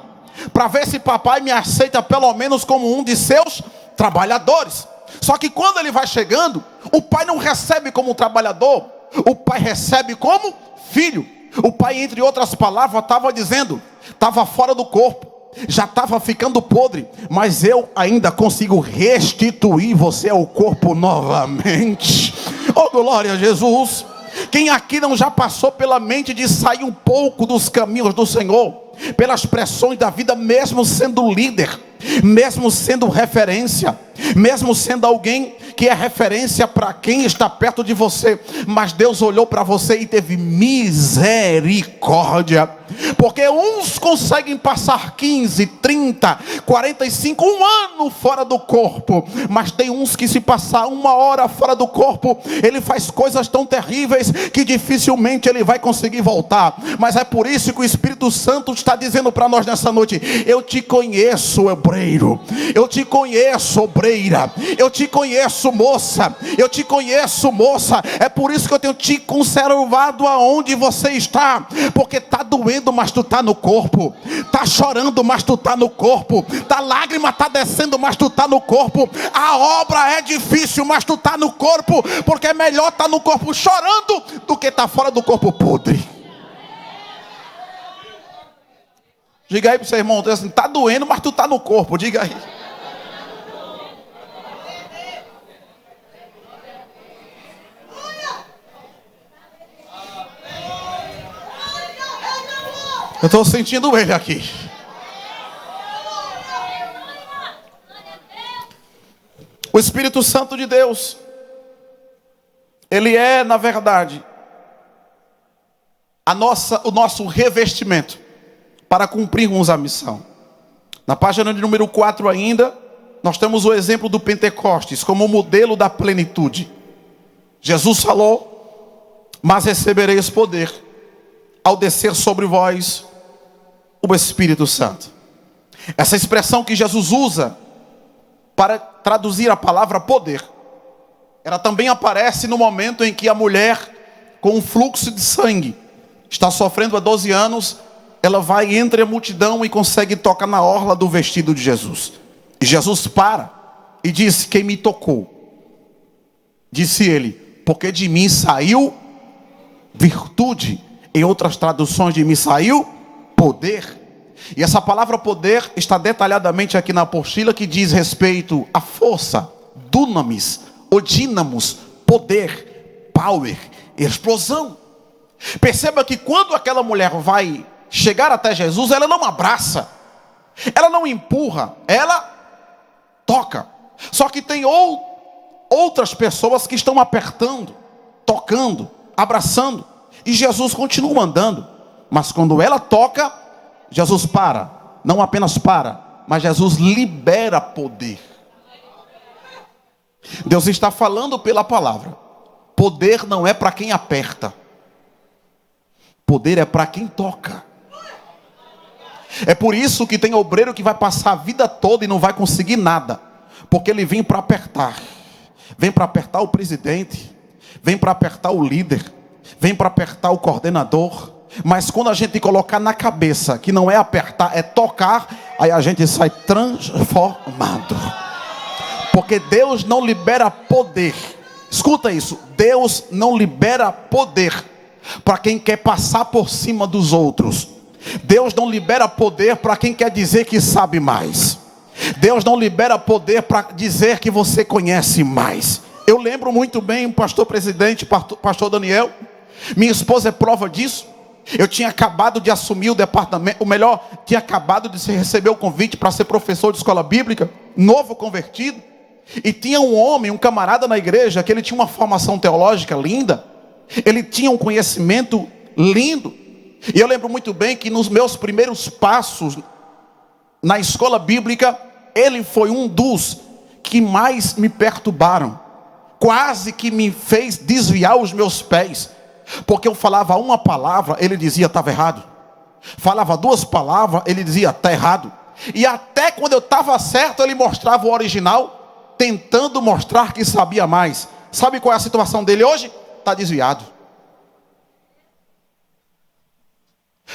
D: para ver se papai me aceita pelo menos como um de seus trabalhadores. Só que quando ele vai chegando, o pai não recebe como um trabalhador, o pai recebe como filho. O pai, entre outras palavras, estava dizendo: estava fora do corpo, já estava ficando podre, mas eu ainda consigo restituir você ao corpo novamente. Oh, glória a Jesus. Quem aqui não já passou pela mente de sair um pouco dos caminhos do Senhor, pelas pressões da vida, mesmo sendo líder, mesmo sendo referência, mesmo sendo alguém que é referência para quem está perto de você, mas Deus olhou para você e teve misericórdia, porque uns conseguem passar 15, 30, 45, 1 ano fora do corpo, mas tem uns que se passar 1 hora fora do corpo, ele faz coisas tão terríveis que dificilmente ele vai conseguir voltar. Mas é por isso que o Espírito Santo está dizendo para nós nessa noite: eu te conheço, obreiro, eu te conheço, obreira, eu te conheço, moça, eu te conheço, moça. É por isso que eu tenho te conservado aonde você está, porque está doendo, mas tu está no corpo, está chorando, mas tu está no corpo, tá lágrima, está descendo, mas tu está no corpo. A obra é difícil, mas tu está no corpo, porque é melhor estar no corpo chorando do que estar fora do corpo podre. Diga aí para o seu irmão, assim: está doendo, mas tu está no corpo. Diga aí. Eu estou sentindo ele aqui. O Espírito Santo de Deus, ele é, na verdade, o nosso revestimento para cumprirmos a missão. Na página de número 4 ainda, nós temos o exemplo do Pentecostes como modelo da plenitude. Jesus falou: mas recebereis poder ao descer sobre vós o Espírito Santo. Essa expressão que Jesus usa para traduzir a palavra poder, ela também aparece no momento em que a mulher com um fluxo de sangue está sofrendo há 12 anos. Ela vai entre a multidão e consegue tocar na orla do vestido de Jesus. E Jesus para e diz: quem me tocou? Disse ele: porque de mim saiu virtude. Em outras traduções, de mim saiu poder. E essa palavra poder está detalhadamente aqui na apostila, que diz respeito à força, dunamis, ou dínamos, poder, power, explosão. Perceba que quando aquela mulher vai chegar até Jesus, ela não abraça, ela não empurra, ela toca. Só que tem outras pessoas que estão apertando, tocando, abraçando, e Jesus continua andando. Mas quando ela toca, Jesus para. Não apenas para, mas Jesus libera poder. Deus está falando pela palavra: poder não é para quem aperta, poder é para quem toca. É por isso que tem obreiro que vai passar a vida toda e não vai conseguir nada, porque ele vem para apertar. Vem para apertar o presidente, vem para apertar o líder, vem para apertar o coordenador. Mas quando a gente colocar na cabeça que não é apertar, é tocar, aí a gente sai transformado. Porque Deus não libera poder. Escuta isso: Deus não libera poder para quem quer passar por cima dos outros. Deus não libera poder para quem quer dizer que sabe mais. Deus não libera poder para dizer que você conhece mais. Eu lembro muito bem o pastor presidente, pastor Daniel. Minha esposa é prova disso. Eu tinha acabado de assumir o departamento, tinha acabado de receber o convite para ser professor de escola bíblica, novo convertido. E tinha um homem, um camarada na igreja, que ele tinha uma formação teológica linda. Ele tinha um conhecimento lindo. E eu lembro muito bem que nos meus primeiros passos na escola bíblica, ele foi um dos que mais me perturbaram. Quase que me fez desviar os meus pés. Porque eu falava uma palavra, ele dizia estava errado. Falava duas palavras, ele dizia está errado. E até quando eu estava certo, ele mostrava o original, tentando mostrar que sabia mais. Sabe qual é a situação dele hoje? Está desviado.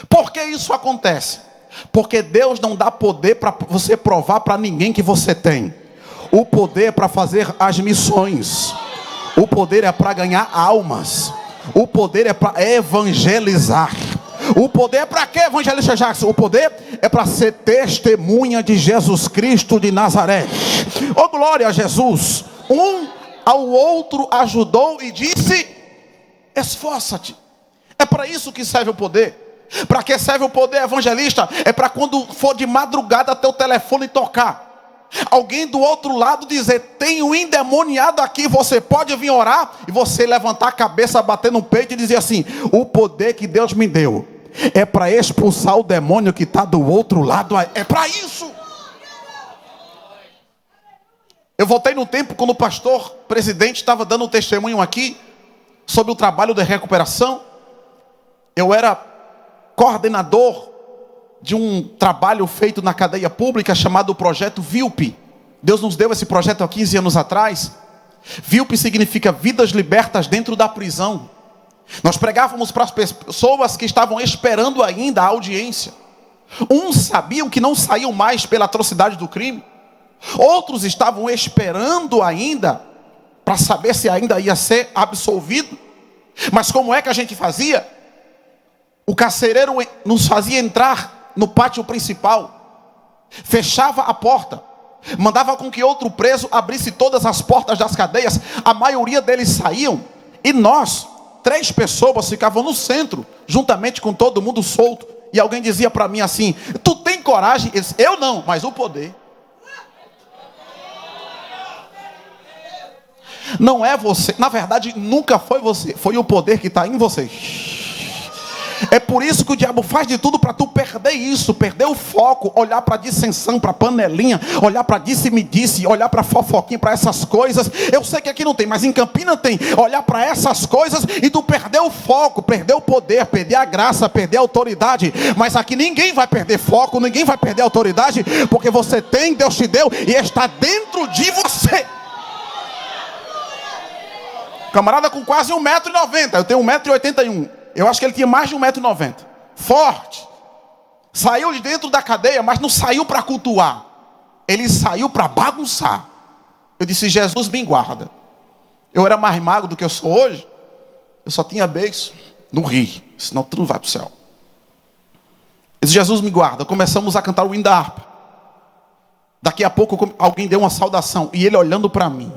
D: Por que isso acontece? Porque Deus não dá poder para você provar para ninguém que você tem. O poder é para fazer as missões. O poder é para ganhar almas. O poder é para evangelizar. O poder é para que evangelizar, Jackson? O poder é para ser testemunha de Jesus Cristo de Nazaré. Oh, glória a Jesus. Um ao outro ajudou e disse: esforça-te. É para isso que serve o poder. Para que serve o poder evangelista? É para quando for de madrugada teu telefone tocar, alguém do outro lado dizer: tem um endemoniado aqui, você pode vir orar? E você levantar a cabeça, bater no peito e dizer assim: o poder que Deus me deu é para expulsar o demônio que está do outro lado. É para isso. Eu voltei no tempo quando o pastor presidente estava dando um testemunho aqui sobre o trabalho de recuperação. Eu era coordenador de um trabalho feito na cadeia pública chamado Projeto VILP. Deus nos deu esse projeto há 15 anos atrás. VILP significa vidas libertas dentro da prisão. Nós pregávamos para as pessoas que estavam esperando ainda a audiência. Uns sabiam que não saíam mais pela atrocidade do crime. Outros estavam esperando ainda para saber se ainda ia ser absolvido. Mas como é que a gente fazia? O carcereiro nos fazia entrar no pátio principal, fechava a porta, mandava com que outro preso abrisse todas as portas das cadeias. A maioria deles saíam e nós, 3 pessoas, ficavam no centro, juntamente com todo mundo solto. E alguém dizia para mim assim: tu tem coragem? Eu não, mas o poder. Não é você, na verdade nunca foi você, foi o poder que está em você. É por isso que o diabo faz de tudo para tu perder isso, perder o foco, olhar para dissensão, para panelinha, olhar para disse-me-disse, olhar para fofoquinha, para essas coisas. Eu sei que aqui não tem, mas em Campina tem. Olhar para essas coisas e tu perder o foco, perder o poder, perder a graça, perder a autoridade. Mas aqui ninguém vai perder foco, ninguém vai perder a autoridade, porque você tem, Deus te deu e está dentro de você. Camarada com quase 1,90 m, eu tenho 1,81 m. Eu acho que ele tinha mais de 1,90 m. Forte. Saiu de dentro da cadeia, mas não saiu para cultuar. Ele saiu para bagunçar. Eu disse, Jesus me guarda. Eu era mais magro do que eu sou hoje. Eu só tinha beijo no rio. Senão tudo vai para o céu. Eu disse, Jesus me guarda. Começamos a cantar o hino da harpa. Daqui a pouco alguém deu uma saudação. E ele olhando para mim.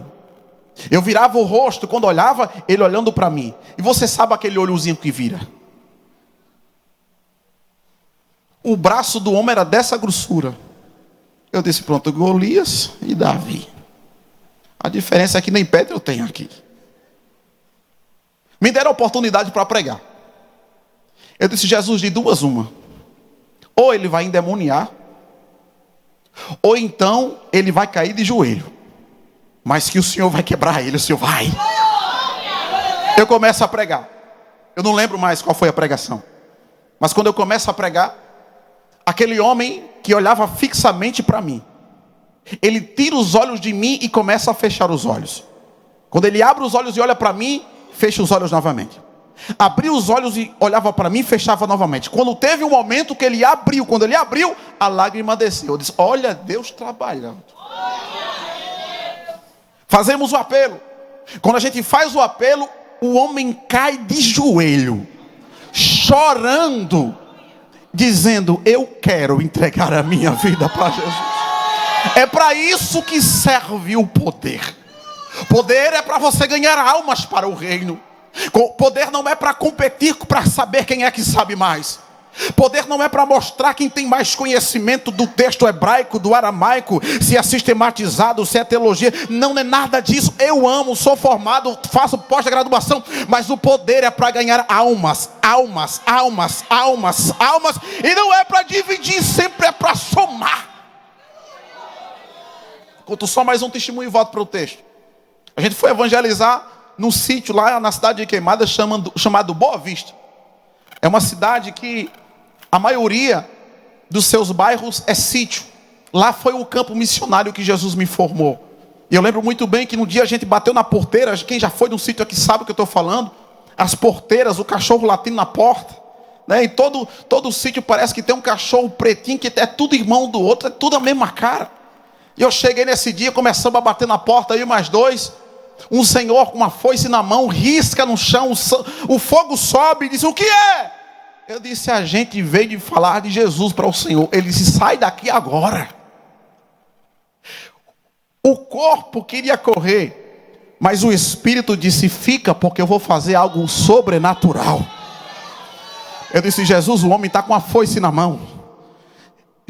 D: Eu virava o rosto, quando olhava, ele olhando para mim. E você sabe aquele olhozinho que vira? O braço do homem era dessa grossura. Eu disse, pronto, Golias e Davi. A diferença é que nem pedra eu tenho aqui. Me deram a oportunidade para pregar. Eu disse, Jesus, de duas uma. Ou ele vai endemoniar, ou então ele vai cair de joelho. Mas que o Senhor vai quebrar ele, o Senhor vai. Eu começo a pregar. Eu não lembro mais qual foi a pregação. Mas quando eu começo a pregar, aquele homem que olhava fixamente para mim, ele tira os olhos de mim e começa a fechar os olhos. Quando ele abre os olhos e olha para mim, fecha os olhos novamente. Abriu os olhos e olhava para mim, fechava novamente. Quando teve um momento que ele abriu, quando ele abriu, a lágrima desceu. Eu disse, olha Deus trabalhando. Fazemos o apelo. Quando a gente faz o apelo, o homem cai de joelho, chorando, dizendo, eu quero entregar a minha vida para Jesus. É para isso que serve o poder. Poder é para você ganhar almas para o reino. Poder não é para competir, para saber quem é que sabe mais. Poder não é para mostrar quem tem mais conhecimento do texto hebraico, do aramaico, se é sistematizado, se é teologia. Não é nada disso. Eu amo, sou formado, faço pós-graduação, mas o poder é para ganhar almas, almas, almas, almas, almas, e não é para dividir, sempre é para somar. Conto só mais um testemunho e volto para o texto. A gente foi evangelizar num sítio lá na cidade de Queimada chamado Boa Vista. É uma cidade que a maioria dos seus bairros é sítio. Lá foi o campo missionário que Jesus me formou. E eu lembro muito bem que no dia a gente bateu na porteira. Quem já foi num sítio aqui sabe o que eu estou falando. As porteiras, o cachorro latindo na porta, né? E todo o sítio parece que tem um cachorro pretinho, que é tudo irmão do outro, é tudo a mesma cara. E eu cheguei nesse dia, começamos a bater na porta, aí mais dois. Um senhor com uma foice na mão, risca no chão, o fogo sobe e diz, o que é? Eu disse, a gente veio de falar de Jesus para o Senhor. Ele disse, sai daqui agora. O corpo queria correr, mas o espírito disse, fica, porque eu vou fazer algo sobrenatural. Eu disse, Jesus, o homem está com a foice na mão.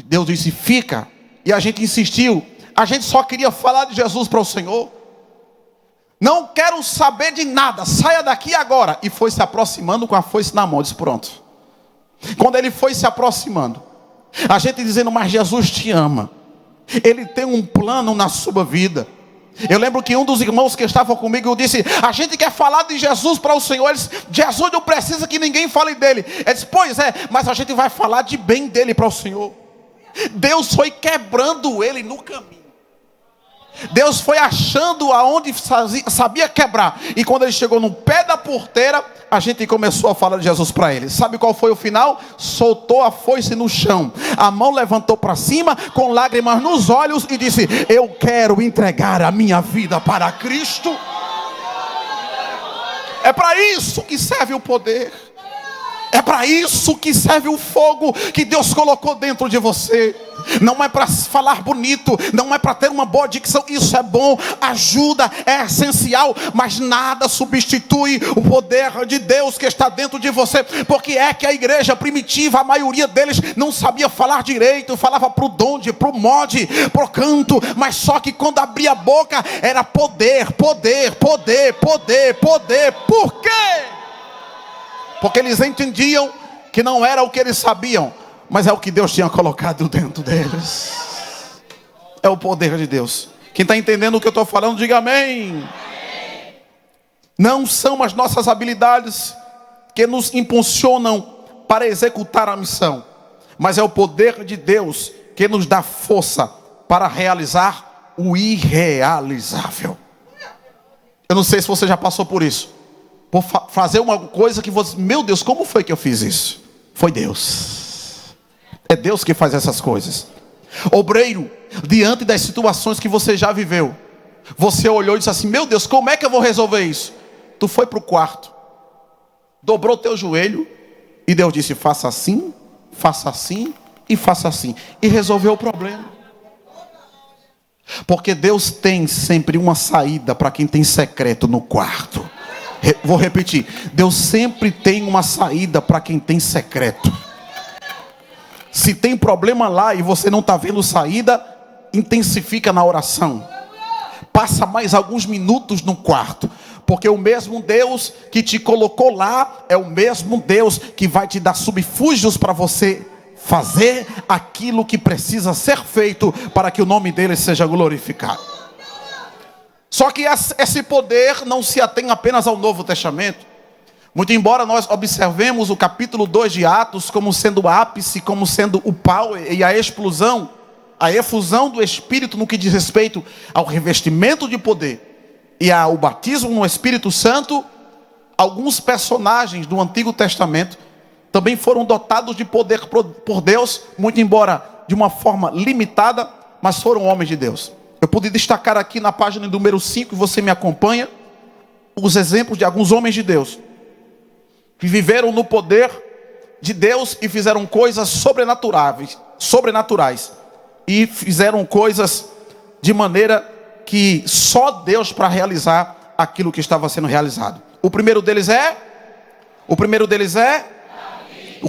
D: Deus disse, fica. E a gente insistiu. A gente só queria falar de Jesus para o Senhor. Não quero saber de nada, saia daqui agora. E foi se aproximando com a foice na mão. Eu disse, pronto. Quando ele foi se aproximando, a gente dizendo, mas Jesus te ama. Ele tem um plano na sua vida. Eu lembro que um dos irmãos que estava comigo, eu disse, a gente quer falar de Jesus para o Senhor. Ele disse, Jesus não precisa que ninguém fale dele. Ele disse, pois é, mas a gente vai falar de bem dele para o Senhor. Deus foi quebrando ele no caminho. Deus foi achando aonde sabia quebrar. E quando ele chegou no pé da porteira, a gente começou a falar de Jesus para ele. Sabe qual foi o final? Soltou a foice no chão, a mão levantou para cima, com lágrimas nos olhos, e disse, eu quero entregar a minha vida para Cristo. É para isso que serve o poder. É para isso que serve o fogo que Deus colocou dentro de você. Não é para falar bonito, não é para ter uma boa dicção. Isso é bom, ajuda, é essencial, mas nada substitui o poder de Deus que está dentro de você. Porque é que a igreja primitiva, a maioria deles não sabia falar direito, falava pro donde, pro mod, pro canto, mas só que quando abria a boca era poder, poder, poder, poder, poder. Por quê? Porque eles entendiam que não era o que eles sabiam, mas é o que Deus tinha colocado dentro deles. É o poder de Deus. Quem está entendendo o que eu estou falando, diga amém. Não são as nossas habilidades que nos impulsionam para executar a missão, mas é o poder de Deus que nos dá força para realizar o irrealizável. Eu não sei se você já passou por isso, por fazer uma coisa que você, meu Deus, como foi que eu fiz isso? Foi Deus. É Deus que faz essas coisas. Obreiro, diante das situações que você já viveu, você olhou e disse assim, meu Deus, como é que eu vou resolver isso? Tu foi para o quarto, dobrou teu joelho, e Deus disse, faça assim e faça assim. E resolveu o problema. Porque Deus tem sempre uma saída para quem tem secreto no quarto. Vou repetir. Deus sempre tem uma saída para quem tem secreto. Se tem problema lá e você não está vendo saída, intensifica na oração. Passa mais alguns minutos no quarto. Porque o mesmo Deus que te colocou lá é o mesmo Deus que vai te dar subterfúgios para você fazer aquilo que precisa ser feito para que o nome dele seja glorificado. Só que esse poder não se atém apenas ao Novo Testamento. Muito embora nós observemos o capítulo 2 de Atos como sendo o ápice, como sendo o pau e a explosão, a efusão do Espírito no que diz respeito ao revestimento de poder e ao batismo no Espírito Santo, alguns personagens do Antigo Testamento também foram dotados de poder por Deus, muito embora de uma forma limitada, mas foram homens de Deus. Eu pude destacar aqui na página número 5, e você me acompanha, os exemplos de alguns homens de Deus, que viveram no poder de Deus e fizeram coisas sobrenaturais, e fizeram coisas de maneira que só Deus para realizar aquilo que estava sendo realizado. O primeiro deles é Davi.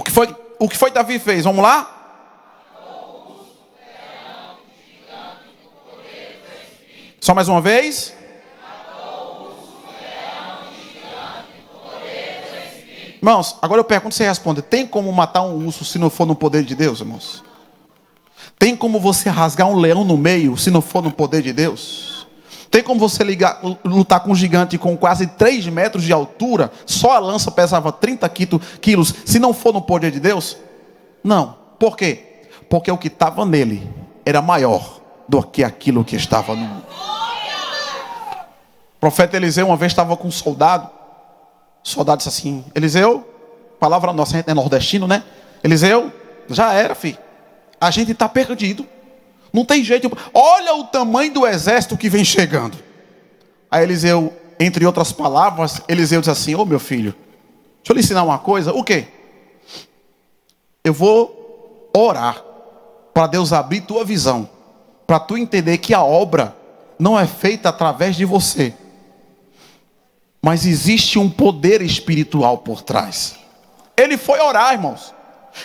D: O que foi Davi fez? Vamos lá? Só mais uma vez. Irmãos, agora eu pergunto, você responde: tem como matar um urso se não for no poder de Deus, irmãos? Tem como você rasgar um leão no meio se não for no poder de Deus? Tem como você lutar com um gigante com quase 3 metros de altura, só a lança pesava 30 quilos, se não for no poder de Deus? Não. Por quê? Porque o que estava nele era maior do que aquilo que estava no mundo. O profeta Eliseu uma vez estava com um soldado. O soldado disse assim: Eliseu, palavra nossa, a gente é nordestino, né? Eliseu, já era, filho. A gente está perdido. Não tem jeito. Olha o tamanho do exército que vem chegando. Aí Eliseu, entre outras palavras, Eliseu diz assim: ô meu filho, deixa eu lhe ensinar uma coisa. O quê? Eu vou orar para Deus abrir tua visão, para tu entender que a obra não é feita através de você, mas existe um poder espiritual por trás. Ele foi orar, irmãos.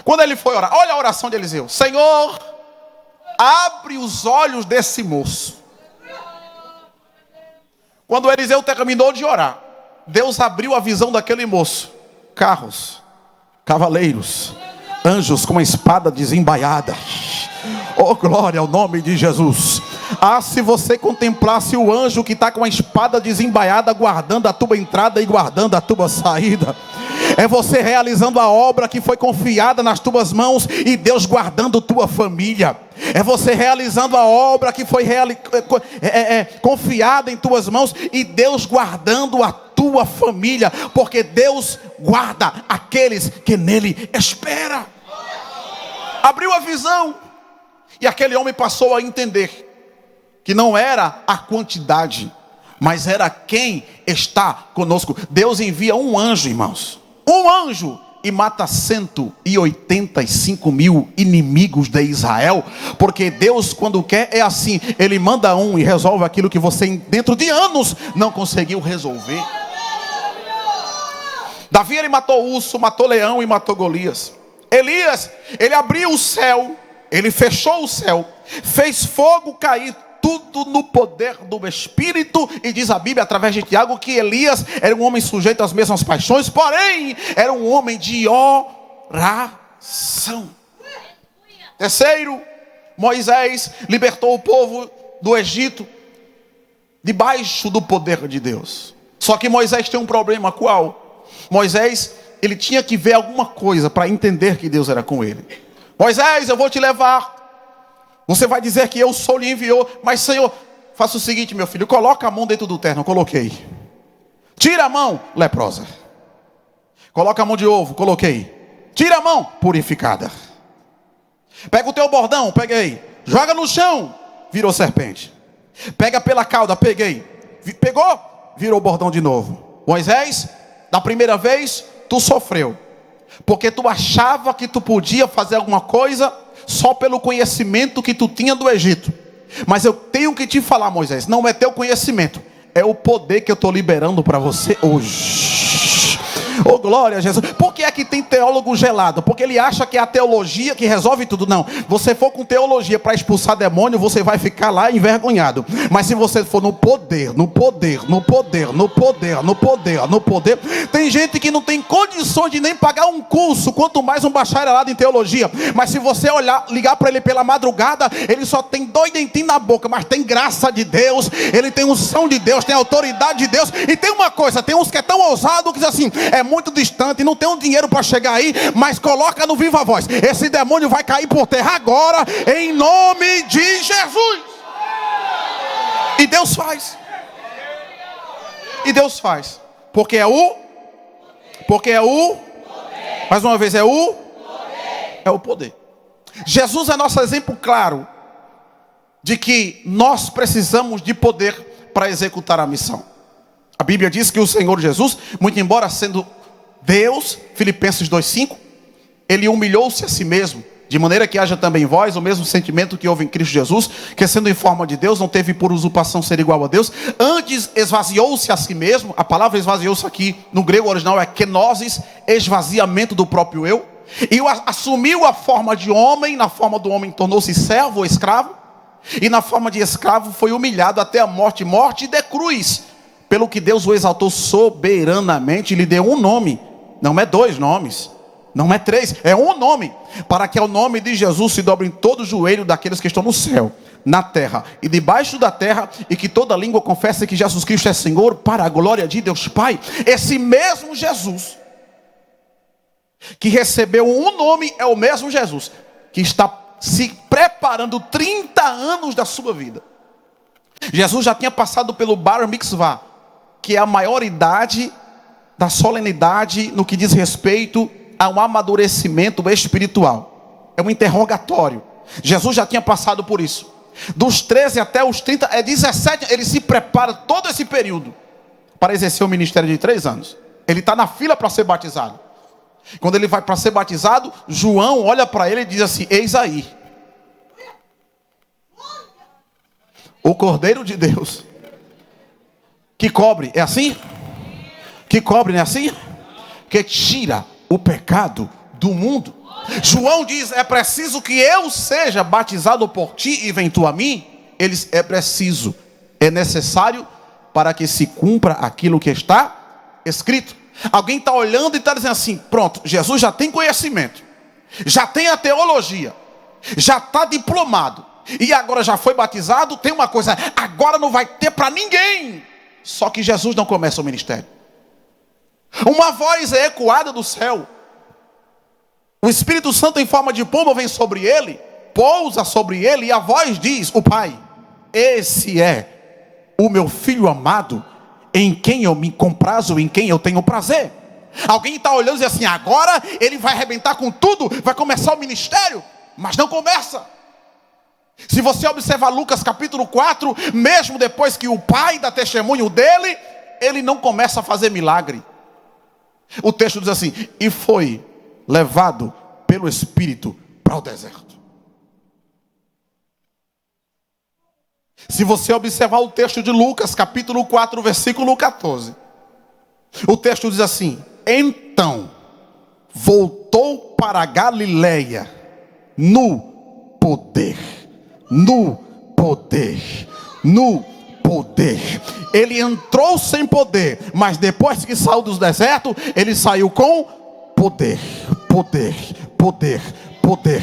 D: Quando ele foi orar, olha a oração de Eliseu: Senhor, abre os olhos desse moço. Quando Eliseu terminou de orar, Deus abriu a visão daquele moço. Carros, cavaleiros, anjos com a espada desembaiada. Oh, glória ao nome de Jesus. Ah, se você contemplasse o anjo que está com a espada desembaiada, guardando a tua entrada e guardando a tua saída. É você realizando a obra que foi confiada nas tuas mãos e Deus guardando tua família. É você realizando a obra que foi confiada em tuas mãos e Deus guardando a tua família. Porque Deus guarda aqueles que nele esperam. Abriu a visão e aquele homem passou a entender que não era a quantidade, mas era quem está conosco. Deus envia um anjo, irmãos. Um anjo, e mata 185 mil inimigos de Israel. Porque Deus, quando quer, é assim. Ele manda um e resolve aquilo que você dentro de anos não conseguiu resolver. Davi, ele matou urso, matou leão e matou Golias. Elias, ele abriu o céu, ele fechou o céu, fez fogo cair, tudo no poder do Espírito. E diz a Bíblia, através de Tiago, que Elias era um homem sujeito às mesmas paixões, porém era um homem de adoração. Terceiro, Moisés libertou o povo do Egito debaixo do poder de Deus. Só que Moisés tem um problema. Qual? Moisés, ele tinha que ver alguma coisa para entender que Deus era com ele. Moisés, eu vou te levar. Você vai dizer que eu sou lhe enviou. Mas Senhor, faça o seguinte, meu filho. Coloca a mão dentro do terno. Coloquei. Tira a mão, leprosa. Coloca a mão de ovo. Coloquei. Tira a mão, purificada. Pega o teu bordão. Peguei. Joga no chão. Virou serpente. Pega pela cauda. Peguei. Pegou. Virou bordão de novo. Moisés, da primeira vez, tu sofreu. Porque tu achava que tu podia fazer alguma coisa só pelo conhecimento que tu tinha do Egito. Mas eu tenho que te falar, Moisés, não é teu conhecimento, é o poder que eu estou liberando para você hoje. Oh, glória a Jesus. Por que é que tem teólogo gelado? Porque ele acha que é a teologia que resolve tudo. Não, você for com teologia para expulsar demônio, você vai ficar lá envergonhado. Mas se você for no poder, no poder, no poder, no poder, no poder, no poder. Tem gente que não tem condições de nem pagar um curso, quanto mais um bacharelado em teologia. Mas se você olhar, ligar para ele pela madrugada, ele só tem 2 dentinhos na boca, mas tem graça de Deus, ele tem unção de Deus, tem autoridade de Deus. E tem uma coisa, tem uns que é tão ousado que diz assim, é muito distante, não tem um dinheiro para chegar aí, mas coloca no viva voz, esse demônio vai cair por terra agora, em nome de Jesus. E Deus faz. E Deus faz. Porque é o mais uma vez, é o poder. Jesus é nosso exemplo claro de que nós precisamos de poder para executar a missão. A Bíblia diz que o Senhor Jesus, muito embora sendo Deus, Filipenses 2:5, ele humilhou-se a si mesmo, de maneira que haja também em vós o mesmo sentimento que houve em Cristo Jesus, que sendo em forma de Deus, não teve por usurpação ser igual a Deus, antes esvaziou-se a si mesmo. A palavra esvaziou-se aqui, no grego original é kenosis, esvaziamento do próprio eu, e assumiu a forma de homem, na forma do homem tornou-se servo ou escravo, e na forma de escravo foi humilhado até a morte de cruz, pelo que Deus o exaltou soberanamente e lhe deu um nome. Não é 2 nomes, não é 3, é um nome, para que ao nome de Jesus se dobre em todo o joelho daqueles que estão no céu, na terra e debaixo da terra, e que toda língua confesse que Jesus Cristo é Senhor, para a glória de Deus Pai. Esse mesmo Jesus que recebeu um nome é o mesmo Jesus que está se preparando 30 anos da sua vida. Jesus já tinha passado pelo Bar Mitzvah, que é a maior idade da solenidade no que diz respeito a um amadurecimento espiritual. É um interrogatório. Jesus já tinha passado por isso. Dos 13 até os 30, 17, ele se prepara todo esse período para exercer o ministério de 3 anos. Ele está na fila para ser batizado. Quando ele vai para ser batizado, João olha para ele e diz assim, eis aí o Cordeiro de Deus, que cobre, é assim? Que cobre, não é assim? Que tira o pecado do mundo. João diz, é preciso que eu seja batizado por ti e vem tu a mim. Eles, é preciso, é necessário para que se cumpra aquilo que está escrito. Alguém está olhando e está dizendo assim, pronto, Jesus já tem conhecimento, já tem a teologia, já está diplomado, e agora já foi batizado. Tem uma coisa, agora não vai ter para ninguém. Só que Jesus não começa o ministério. Uma voz é ecoada do céu. O Espírito Santo em forma de pomba vem sobre ele, pousa sobre ele, e a voz diz, o Pai, esse é o meu filho amado, em quem eu me comprazo, em quem eu tenho prazer. Alguém está olhando e diz assim, agora ele vai arrebentar com tudo, vai começar o ministério, mas não começa. Se você observar Lucas capítulo 4, mesmo depois que o Pai dá testemunho dele, ele não começa a fazer milagre. O texto diz assim, e foi levado pelo Espírito para o deserto. Se você observar o texto de Lucas capítulo 4, versículo 14, o texto diz assim, então voltou para a Galileia no poder. Ele entrou sem poder, mas depois que saiu do deserto, ele saiu com poder, poder, poder, poder.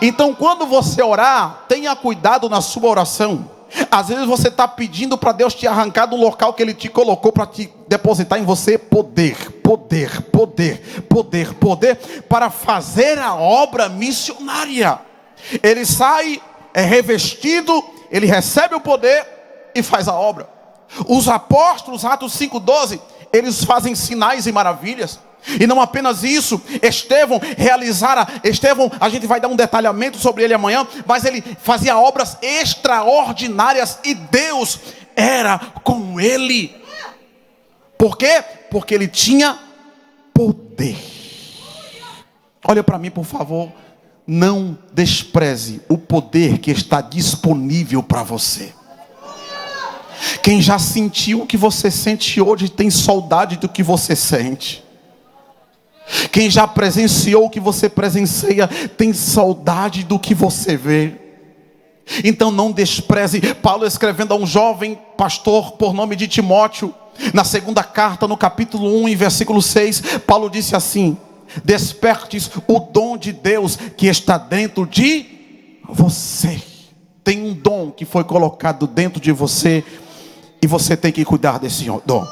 D: Então quando você orar, tenha cuidado na sua oração. Às vezes você está pedindo para Deus te arrancar do local que Ele te colocou para te depositar em você poder, poder, poder, poder, poder, para fazer a obra missionária. Ele sai, é revestido, ele recebe o poder e faz a obra. Os apóstolos, Atos 5:12, eles fazem sinais e maravilhas. E não apenas isso, Estevão, a gente vai dar um detalhamento sobre ele amanhã, mas ele fazia obras extraordinárias e Deus era com ele. Por quê? Porque ele tinha poder. Olha para mim, por favor. Não despreze o poder que está disponível para você. Quem já sentiu o que você sente hoje tem saudade do que você sente. Quem já presenciou o que você presencia tem saudade do que você vê. Então não despreze. Paulo escrevendo a um jovem pastor por nome de Timóteo, na segunda carta, no capítulo 1, em versículo 6, Paulo disse assim: despertes o dom de Deus que está dentro de você. Tem um dom que foi colocado dentro de você e você tem que cuidar desse dom.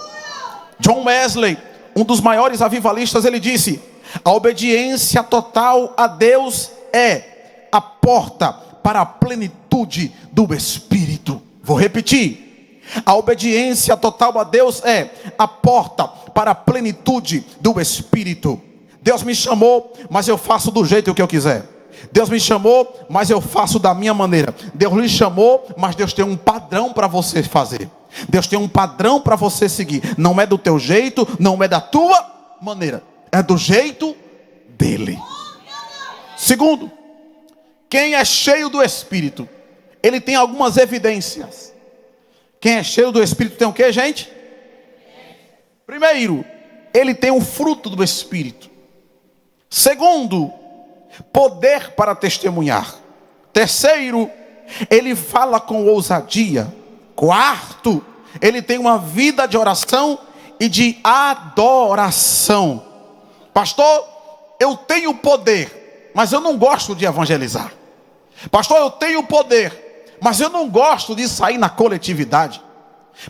D: John Wesley, um dos maiores avivalistas, ele disse: a obediência total a Deus é a porta para a plenitude do Espírito. Vou repetir. A obediência total a Deus é a porta para a plenitude do Espírito. Deus me chamou, mas eu faço do jeito que eu quiser. Deus me chamou, mas eu faço da minha maneira. Deus lhe chamou, mas Deus tem um padrão para você fazer. Deus tem um padrão para você seguir. Não é do teu jeito, não é da tua maneira, é do jeito dele. Segundo, quem é cheio do Espírito, ele tem algumas evidências. Quem é cheio do Espírito tem o que, gente? Primeiro, ele tem o fruto do Espírito. Segundo, poder para testemunhar. Terceiro, ele fala com ousadia. Quarto, ele tem uma vida de oração e de adoração. Pastor, eu tenho poder, mas eu não gosto de evangelizar. Pastor, eu tenho poder, mas eu não gosto de sair na coletividade.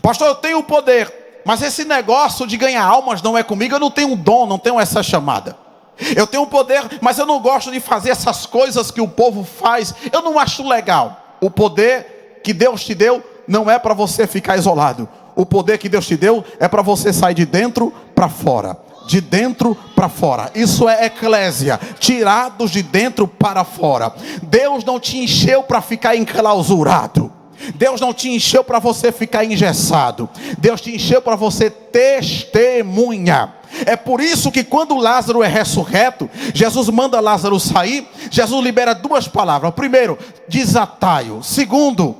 D: Pastor, eu tenho poder, mas esse negócio de ganhar almas não é comigo. Eu não tenho um dom, não tenho essa chamada. Eu tenho poder, mas eu não gosto de fazer essas coisas que o povo faz. Eu não acho legal. O poder que Deus te deu não é para você ficar isolado. O poder que Deus te deu é para você sair de dentro para fora. De dentro para fora. Isso é eclésia. Tirados de dentro para fora. Deus não te encheu para ficar enclausurado. Deus não te encheu para você ficar engessado. Deus te encheu para você testemunhar. É por isso que quando Lázaro é ressurreto, Jesus manda Lázaro sair. Jesus libera duas palavras. Primeiro, desatai-o. Segundo,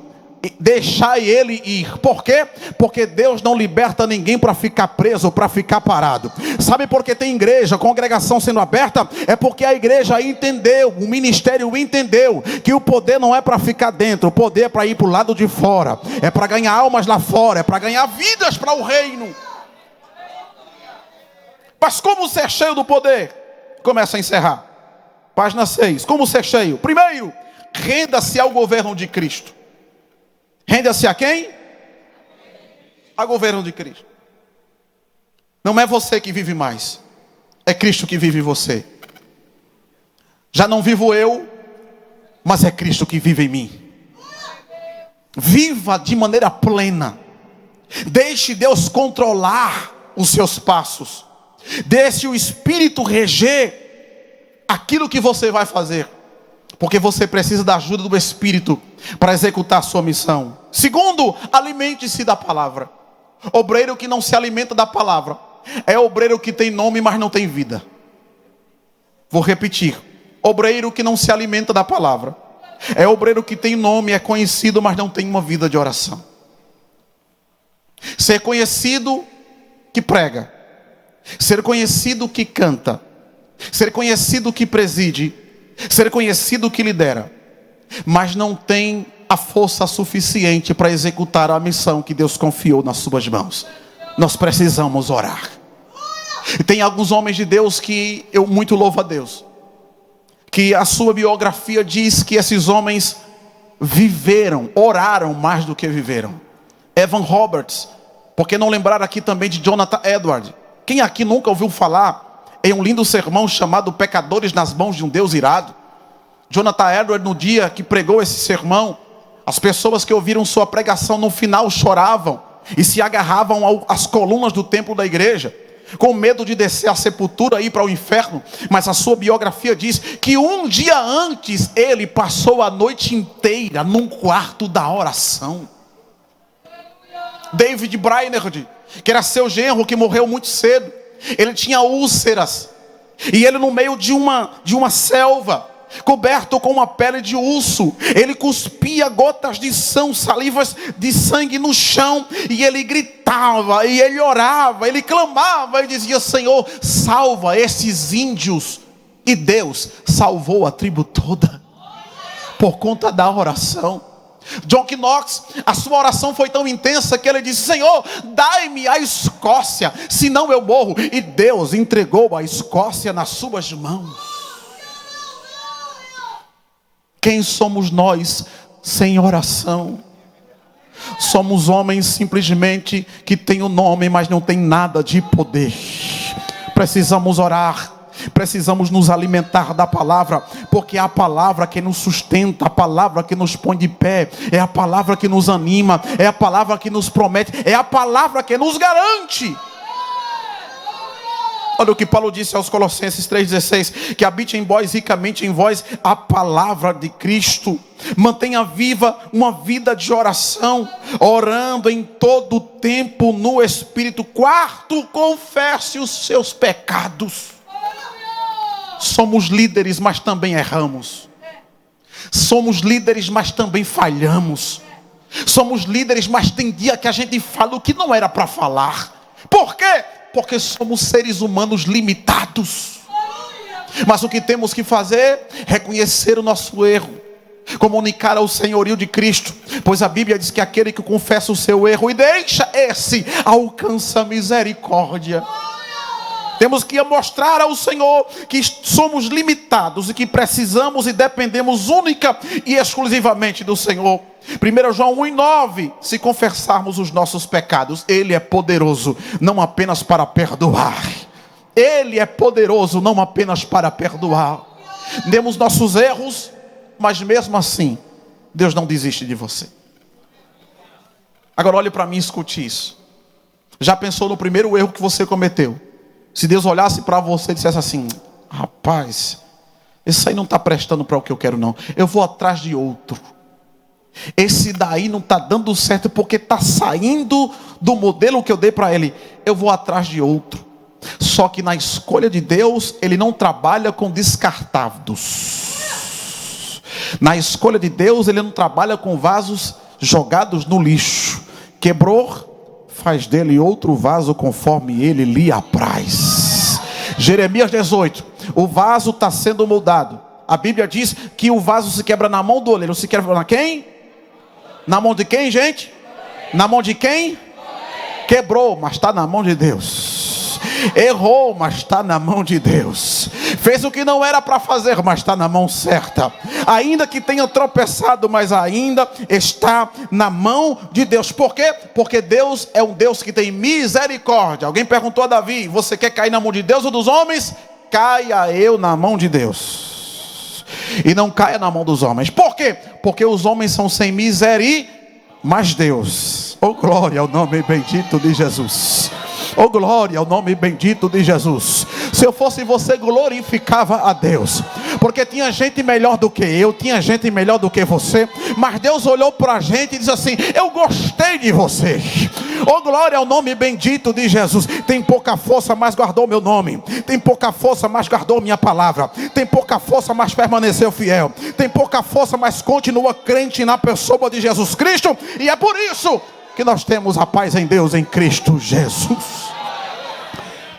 D: deixai ele ir. Por quê? Porque Deus não liberta ninguém para ficar preso, para ficar parado. Sabe por que tem igreja, congregação sendo aberta? É porque a igreja entendeu, o ministério entendeu que o poder não é para ficar dentro, o poder é para ir para o lado de fora, é para ganhar almas lá fora, é para ganhar vidas para o reino. Mas como ser cheio do poder? Começa a encerrar. Página 6. Como ser cheio? Primeiro, renda-se ao governo de Cristo. Renda-se a quem? Ao governo de Cristo. Não é você que vive mais, é Cristo que vive em você. Já não vivo eu, mas é Cristo que vive em mim. Viva de maneira plena. Deixe Deus controlar os seus passos. Deixe o Espírito reger aquilo que você vai fazer. Porque você precisa da ajuda do Espírito para executar a sua missão. Segundo, alimente-se da palavra. Obreiro que não se alimenta da palavra é obreiro que tem nome, mas não tem vida. Vou repetir. Obreiro que não se alimenta da palavra é obreiro que tem nome, é conhecido, mas não tem uma vida de oração. Ser conhecido que prega, ser conhecido que canta, ser conhecido que preside, ser conhecido que lidera, mas não tem a força suficiente para executar a missão que Deus confiou nas suas mãos. Nós precisamos orar. E tem alguns homens de Deus que eu muito louvo a Deus, que a sua biografia diz que esses homens viveram, oraram mais do que viveram. Evan Roberts, por que não lembrar aqui também de Jonathan Edwards? Quem aqui nunca ouviu falar em um lindo sermão chamado Pecadores nas Mãos de um Deus Irado? Jonathan Edwards, no dia que pregou esse sermão, as pessoas que ouviram sua pregação no final choravam e se agarravam às colunas do templo da igreja, com medo de descer à sepultura e ir para o inferno. Mas a sua biografia diz que um dia antes ele passou a noite inteira num quarto da oração. David Brainerd, que era seu genro, que morreu muito cedo, ele tinha úlceras, e ele no meio de uma selva, coberto com uma pele de urso, ele cuspia gotas de salivas de sangue no chão, e ele gritava, e ele orava, ele clamava e dizia: Senhor, salva esses índios. E Deus salvou a tribo toda por conta da oração. John Knox, a sua oração foi tão intensa que ele disse: Senhor, dai-me a Escócia, senão eu morro. E Deus entregou a Escócia nas suas mãos. Quem somos nós sem oração? Somos homens simplesmente que têm o nome, mas não tem nada de poder. Precisamos orar, precisamos nos alimentar da palavra, porque é a palavra que nos sustenta, a palavra que nos põe de pé, é a palavra que nos anima, é a palavra que nos promete, é a palavra que nos garante. Olha o que Paulo disse aos Colossenses 3,16: que habite em vós, ricamente em vós, a palavra de Cristo. Mantenha viva uma vida de oração, orando em todo o tempo no Espírito. Quarto, confesse os seus pecados. Somos líderes, mas também erramos. Somos líderes, mas também falhamos. Somos líderes, mas tem dia que a gente fala o que não era para falar. Por quê? Porque somos seres humanos limitados. Mas o que temos que fazer? Reconhecer o nosso erro, comunicar ao senhorio de Cristo, pois a Bíblia diz que aquele que confessa o seu erro e deixa, esse alcança misericórdia. Temos que mostrar ao Senhor que somos limitados e que precisamos e dependemos única e exclusivamente do Senhor. 1 João 1,9: se confessarmos os nossos pecados, Ele é poderoso, não apenas para perdoar. Ele é poderoso, não apenas para perdoar. Temos nossos erros, mas mesmo assim, Deus não desiste de você. Agora olhe para mim e escute isso. Já pensou no primeiro erro que você cometeu? Se Deus olhasse para você e dissesse assim: rapaz, esse aí não está prestando para o que eu quero não, eu vou atrás de outro. Esse daí não está dando certo porque está saindo do modelo que eu dei para ele, eu vou atrás de outro. Só que na escolha de Deus, Ele não trabalha com descartados. Na escolha de Deus, Ele não trabalha com vasos jogados no lixo. Quebrou, faz dele outro vaso conforme Ele lhe apraz. Jeremias 18: o vaso está sendo moldado. A Bíblia diz que o vaso se quebra na mão do oleiro. Se quebra na quem? Na mão de quem, gente? Na mão de quem? Quebrou, mas está na mão de Deus. Errou, mas está na mão de Deus. Fez o que não era para fazer, mas está na mão certa. Ainda que tenha tropeçado, mas ainda está na mão de Deus. Por quê? Porque Deus é um Deus que tem misericórdia. Alguém perguntou a Davi: você quer cair na mão de Deus ou dos homens? Caia eu na mão de Deus, e não caia na mão dos homens. Por quê? Porque os homens são sem miséria, mas Deus, oh glória ao nome bendito de Jesus. Oh glória ao nome bendito de Jesus. Se eu fosse você, glorificava a Deus, porque tinha gente melhor do que eu, tinha gente melhor do que você, mas Deus olhou para a gente e disse assim: eu gostei de você. Oh glória ao nome bendito de Jesus. Tem pouca força, mas guardou meu nome. Tem pouca força, mas guardou minha palavra. Tem pouca força, mas permaneceu fiel. Tem pouca força, mas continua crente na pessoa de Jesus Cristo. E é por isso que nós temos a paz em Deus, em Cristo Jesus.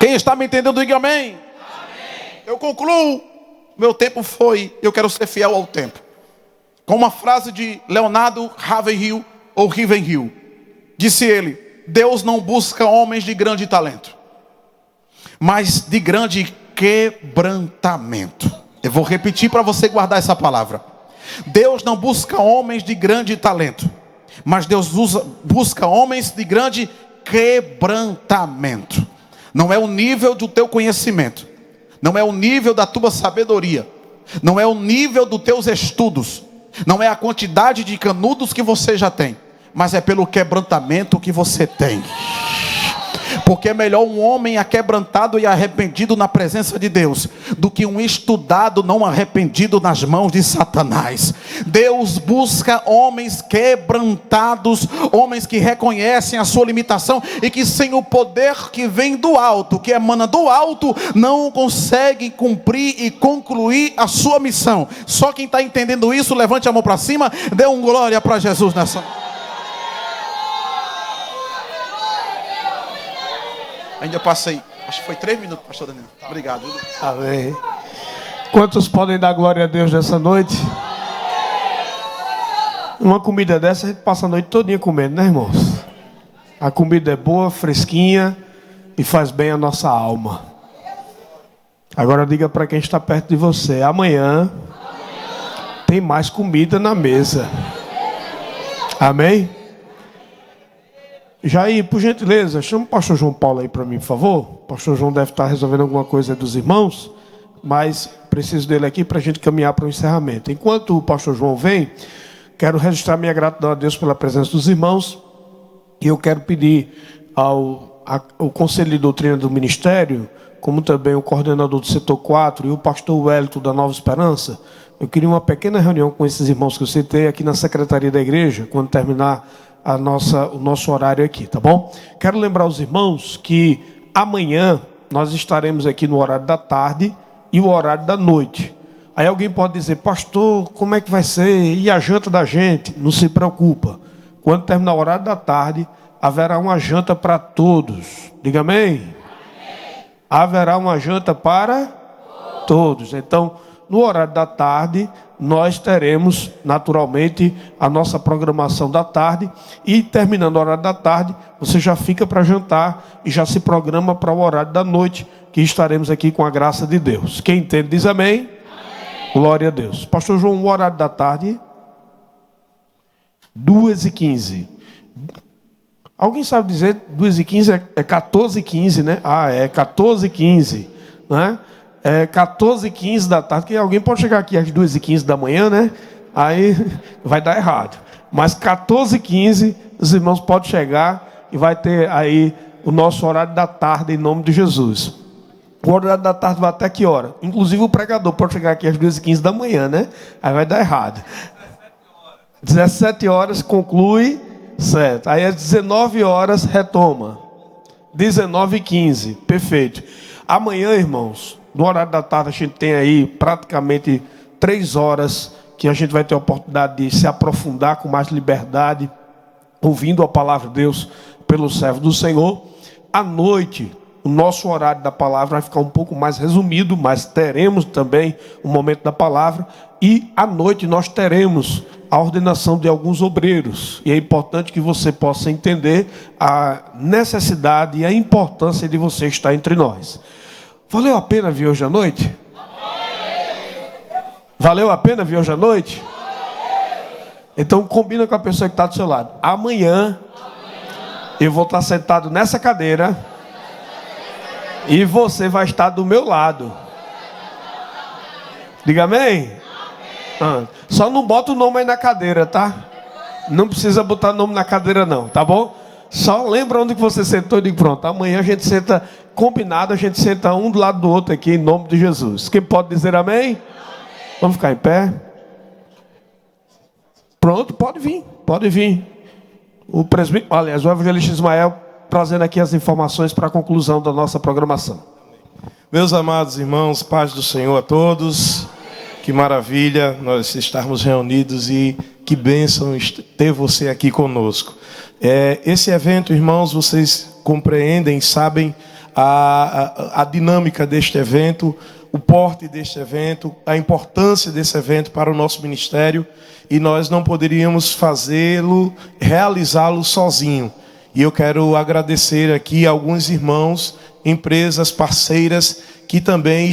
D: Quem está me entendendo, diga amém. Amém. Eu concluo. Meu tempo foi, eu quero ser fiel ao tempo, com uma frase de Leonardo Ravenhill, ou Ravenhill. Disse ele: Deus não busca homens de grande talento, mas de grande quebrantamento. Eu vou repetir para você guardar essa palavra. Deus não busca homens de grande talento, mas Deus busca homens de grande quebrantamento. Não é o nível do teu conhecimento, não é o nível da tua sabedoria, não é o nível dos teus estudos, não é a quantidade de canudos que você já tem, mas é pelo quebrantamento que você tem. Porque é melhor um homem aquebrantado e arrependido na presença de Deus do que um estudado não arrependido nas mãos de Satanás. Deus busca homens quebrantados, homens que reconhecem a sua limitação e que sem o poder que vem do alto, que emana do alto, não conseguem cumprir e concluir a sua missão. Só quem está entendendo isso, levante a mão para cima, dê um glória para Jesus nessa. Ainda passei, acho que foi 3 minutos, pastor Daniel. Obrigado.
E: Amém. Quantos podem dar glória a Deus nessa noite? Uma comida dessa a gente passa a noite todinha comendo, né, irmãos? A comida é boa, fresquinha e faz bem a nossa alma. Agora diga para quem está perto de você: amanhã tem mais comida na mesa. Amém? Jair, por gentileza, chama o pastor João Paulo aí para mim, por favor. O pastor João deve estar resolvendo alguma coisa dos irmãos, mas preciso dele aqui para a gente caminhar para o encerramento. Enquanto o pastor João vem, quero registrar minha gratidão a Deus pela presença dos irmãos. E eu quero pedir ao Conselho de Doutrina do Ministério, como também o coordenador do setor 4 e o pastor Wellington da Nova Esperança, eu queria uma pequena reunião com esses irmãos que eu citei aqui na secretaria da igreja, quando terminar o nosso horário aqui, tá bom? Quero lembrar os irmãos que amanhã nós estaremos aqui no horário da tarde e o horário da noite. Aí alguém pode dizer: pastor, como é que vai ser? E a janta da gente? Não se preocupa. Quando terminar o horário da tarde, haverá uma janta para todos. Diga amém. Amém. Haverá uma janta para todos. Então, no horário da tarde, nós teremos, naturalmente, a nossa programação da tarde. E terminando o horário da tarde, você já fica para jantar e já se programa para o horário da noite, que estaremos aqui com a graça de Deus. Quem entende diz amém. Amém. Glória a Deus. Pastor João, o horário da tarde? 2h15. Alguém sabe dizer 2h15 é 14h15, né? Ah, é 14h15, né? É 14h15 da tarde, que alguém pode chegar aqui às 2h15 da manhã, né? Aí vai dar errado. Mas 14h15, os irmãos podem chegar e vai ter aí o nosso horário da tarde, em nome de Jesus. O horário da tarde vai até que hora? Inclusive o pregador pode chegar aqui às 2h15 da manhã, né? Aí vai dar errado. 17 horas conclui, certo. Aí às 19 horas retoma. 19h15, perfeito. Amanhã, irmãos, no horário da tarde a gente tem aí praticamente 3 horas que a gente vai ter a oportunidade de se aprofundar com mais liberdade, ouvindo a palavra de Deus pelo servo do Senhor. À noite, o nosso horário da palavra vai ficar um pouco mais resumido, mas teremos também o momento da palavra. E à noite nós teremos a ordenação de alguns obreiros. E é importante que você possa entender a necessidade e a importância de você estar entre nós. Valeu a pena vir hoje à noite? Valeu a pena vir hoje à noite? Então combina com a pessoa que está do seu lado. Amanhã eu vou estar sentado nessa cadeira e você vai estar do meu lado. Diga amém? Só não bota o nome aí na cadeira, tá? Não precisa botar nome na cadeira não, tá bom? Só lembra onde que você sentou e diga: pronto, amanhã a gente senta combinado, a gente senta um do lado do outro aqui, em nome de Jesus. Quem pode dizer amém? Amém. Vamos ficar em pé? Pronto, pode vir, pode vir. O presbítero, aliás, o evangelista Ismael, trazendo aqui as informações para a conclusão da nossa programação.
B: Meus amados irmãos, paz do Senhor a todos. Que maravilha nós estarmos reunidos e que bênção ter você aqui conosco. Esse evento, irmãos, vocês compreendem, sabem a dinâmica deste evento, o porte deste evento, a importância desse evento para o nosso ministério, e nós não poderíamos realizá-lo sozinho. E eu quero agradecer aqui a alguns irmãos,
E: empresas parceiras que também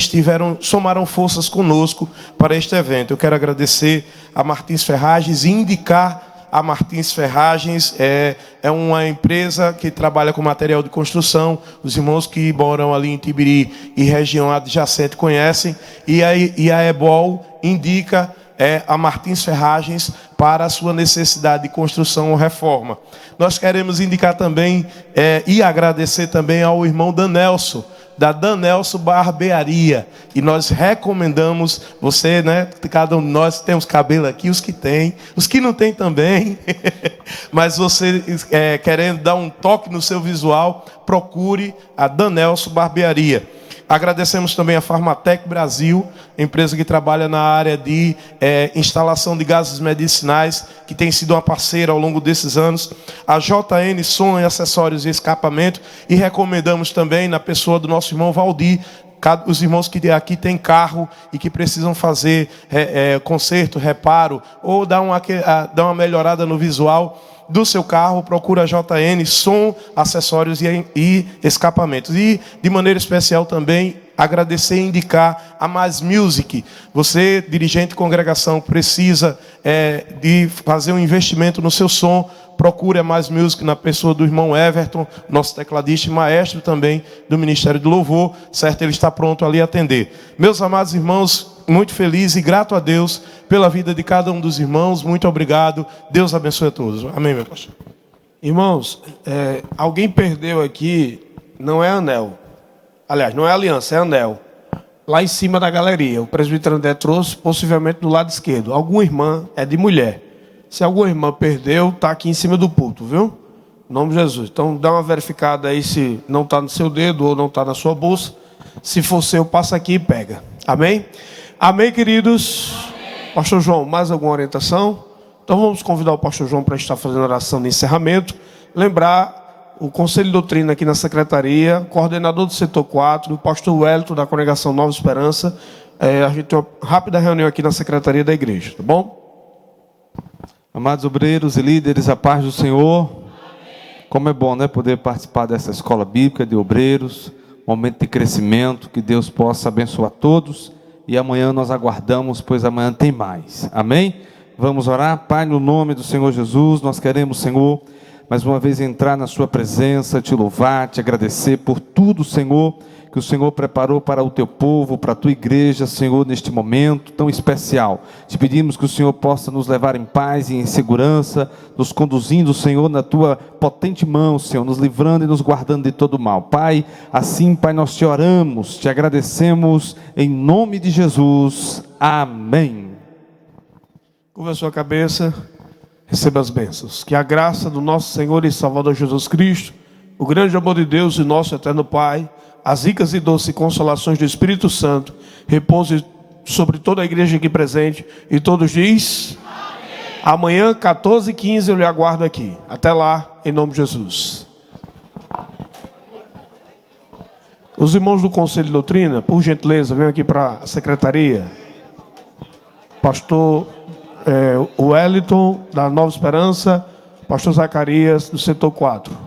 E: somaram forças conosco para este evento. Eu quero agradecer a Martins Ferragens e indicar a Martins Ferragens. É uma empresa que trabalha com material de construção. Os irmãos que moram ali em Tibiri e região adjacente conhecem. E a EBOL indica a Martins Ferragens para a sua necessidade de construção ou reforma. Nós queremos indicar também e agradecer também ao irmão Danelson, da Danelson Barbearia. E nós recomendamos você, né? Cada um de nós temos cabelo aqui, os que tem, os que não tem também. Mas você querendo dar um toque no seu visual, procure a Danelson Barbearia. Agradecemos também a Farmatec Brasil, empresa que trabalha na área de instalação de gases medicinais, que tem sido uma parceira ao longo desses anos. A JN Som e Acessórios e Escapamento. E recomendamos também, na pessoa do nosso irmão Valdir, os irmãos que aqui têm carro e que precisam fazer conserto, reparo, ou dar uma melhorada no visual do seu carro, procura a JN Som, Acessórios e Escapamentos. E, de maneira especial também, agradecer e indicar a Mais Music. Você, dirigente de congregação, precisa de fazer um investimento no seu som, procure a Mais Music na pessoa do irmão Everton, nosso tecladista e maestro também do Ministério do Louvor, certo? Ele está pronto ali a atender. Meus amados irmãos, muito feliz e grato a Deus pela vida de cada um dos irmãos. Muito obrigado. Deus abençoe a todos. Amém, meu pastor.
F: Irmãos, alguém perdeu aqui, não é anel. Aliás, não é aliança, é anel. Lá em cima da galeria. O presbítero André trouxe, possivelmente do lado esquerdo. Alguma irmã é de mulher. Se alguma irmã perdeu, está aqui em cima do púlpito, viu? Em nome de Jesus. Então, dá uma verificada aí se não está no seu dedo ou não está na sua bolsa. Se for seu, passa aqui e pega. Amém? Amém, queridos? Amém. Pastor João, mais alguma orientação? Então, vamos convidar o pastor João para estar fazendo oração de encerramento. Lembrar o Conselho de Doutrina aqui na Secretaria, coordenador do Setor 4, o pastor Wellington da Congregação Nova Esperança. A gente tem uma rápida reunião aqui na Secretaria da Igreja, tá bom?
G: Amados obreiros e líderes, a paz do Senhor. Amém. Como é bom, né, poder participar dessa escola bíblica de obreiros, momento de crescimento, que Deus possa abençoar todos. E amanhã nós aguardamos, pois amanhã tem mais. Amém? Vamos orar. Pai, no nome do Senhor Jesus, nós queremos, Senhor, mais uma vez entrar na sua presença, te louvar, te agradecer por tudo, Senhor, que o Senhor preparou para o teu povo, para a tua igreja, Senhor, neste momento tão especial. Te pedimos que o Senhor possa nos levar em paz e em segurança, nos conduzindo, Senhor, na tua potente mão, Senhor, nos livrando e nos guardando de todo mal. Pai, assim, Pai, nós te oramos, te agradecemos, em nome de Jesus. Amém.
F: Curva a sua cabeça, receba as bênçãos. Que a graça do nosso Senhor e Salvador Jesus Cristo, o grande amor de Deus e nosso eterno Pai, as ricas e doces consolações do Espírito Santo repouse sobre toda a igreja aqui presente. E todos diz: amém. Amanhã, 14h15, eu lhe aguardo aqui. Até lá, em nome de Jesus. Os irmãos do Conselho de Doutrina, por gentileza, venham aqui para a secretaria. Pastor Wellington, da Nova Esperança. Pastor Zacarias, do Setor 4.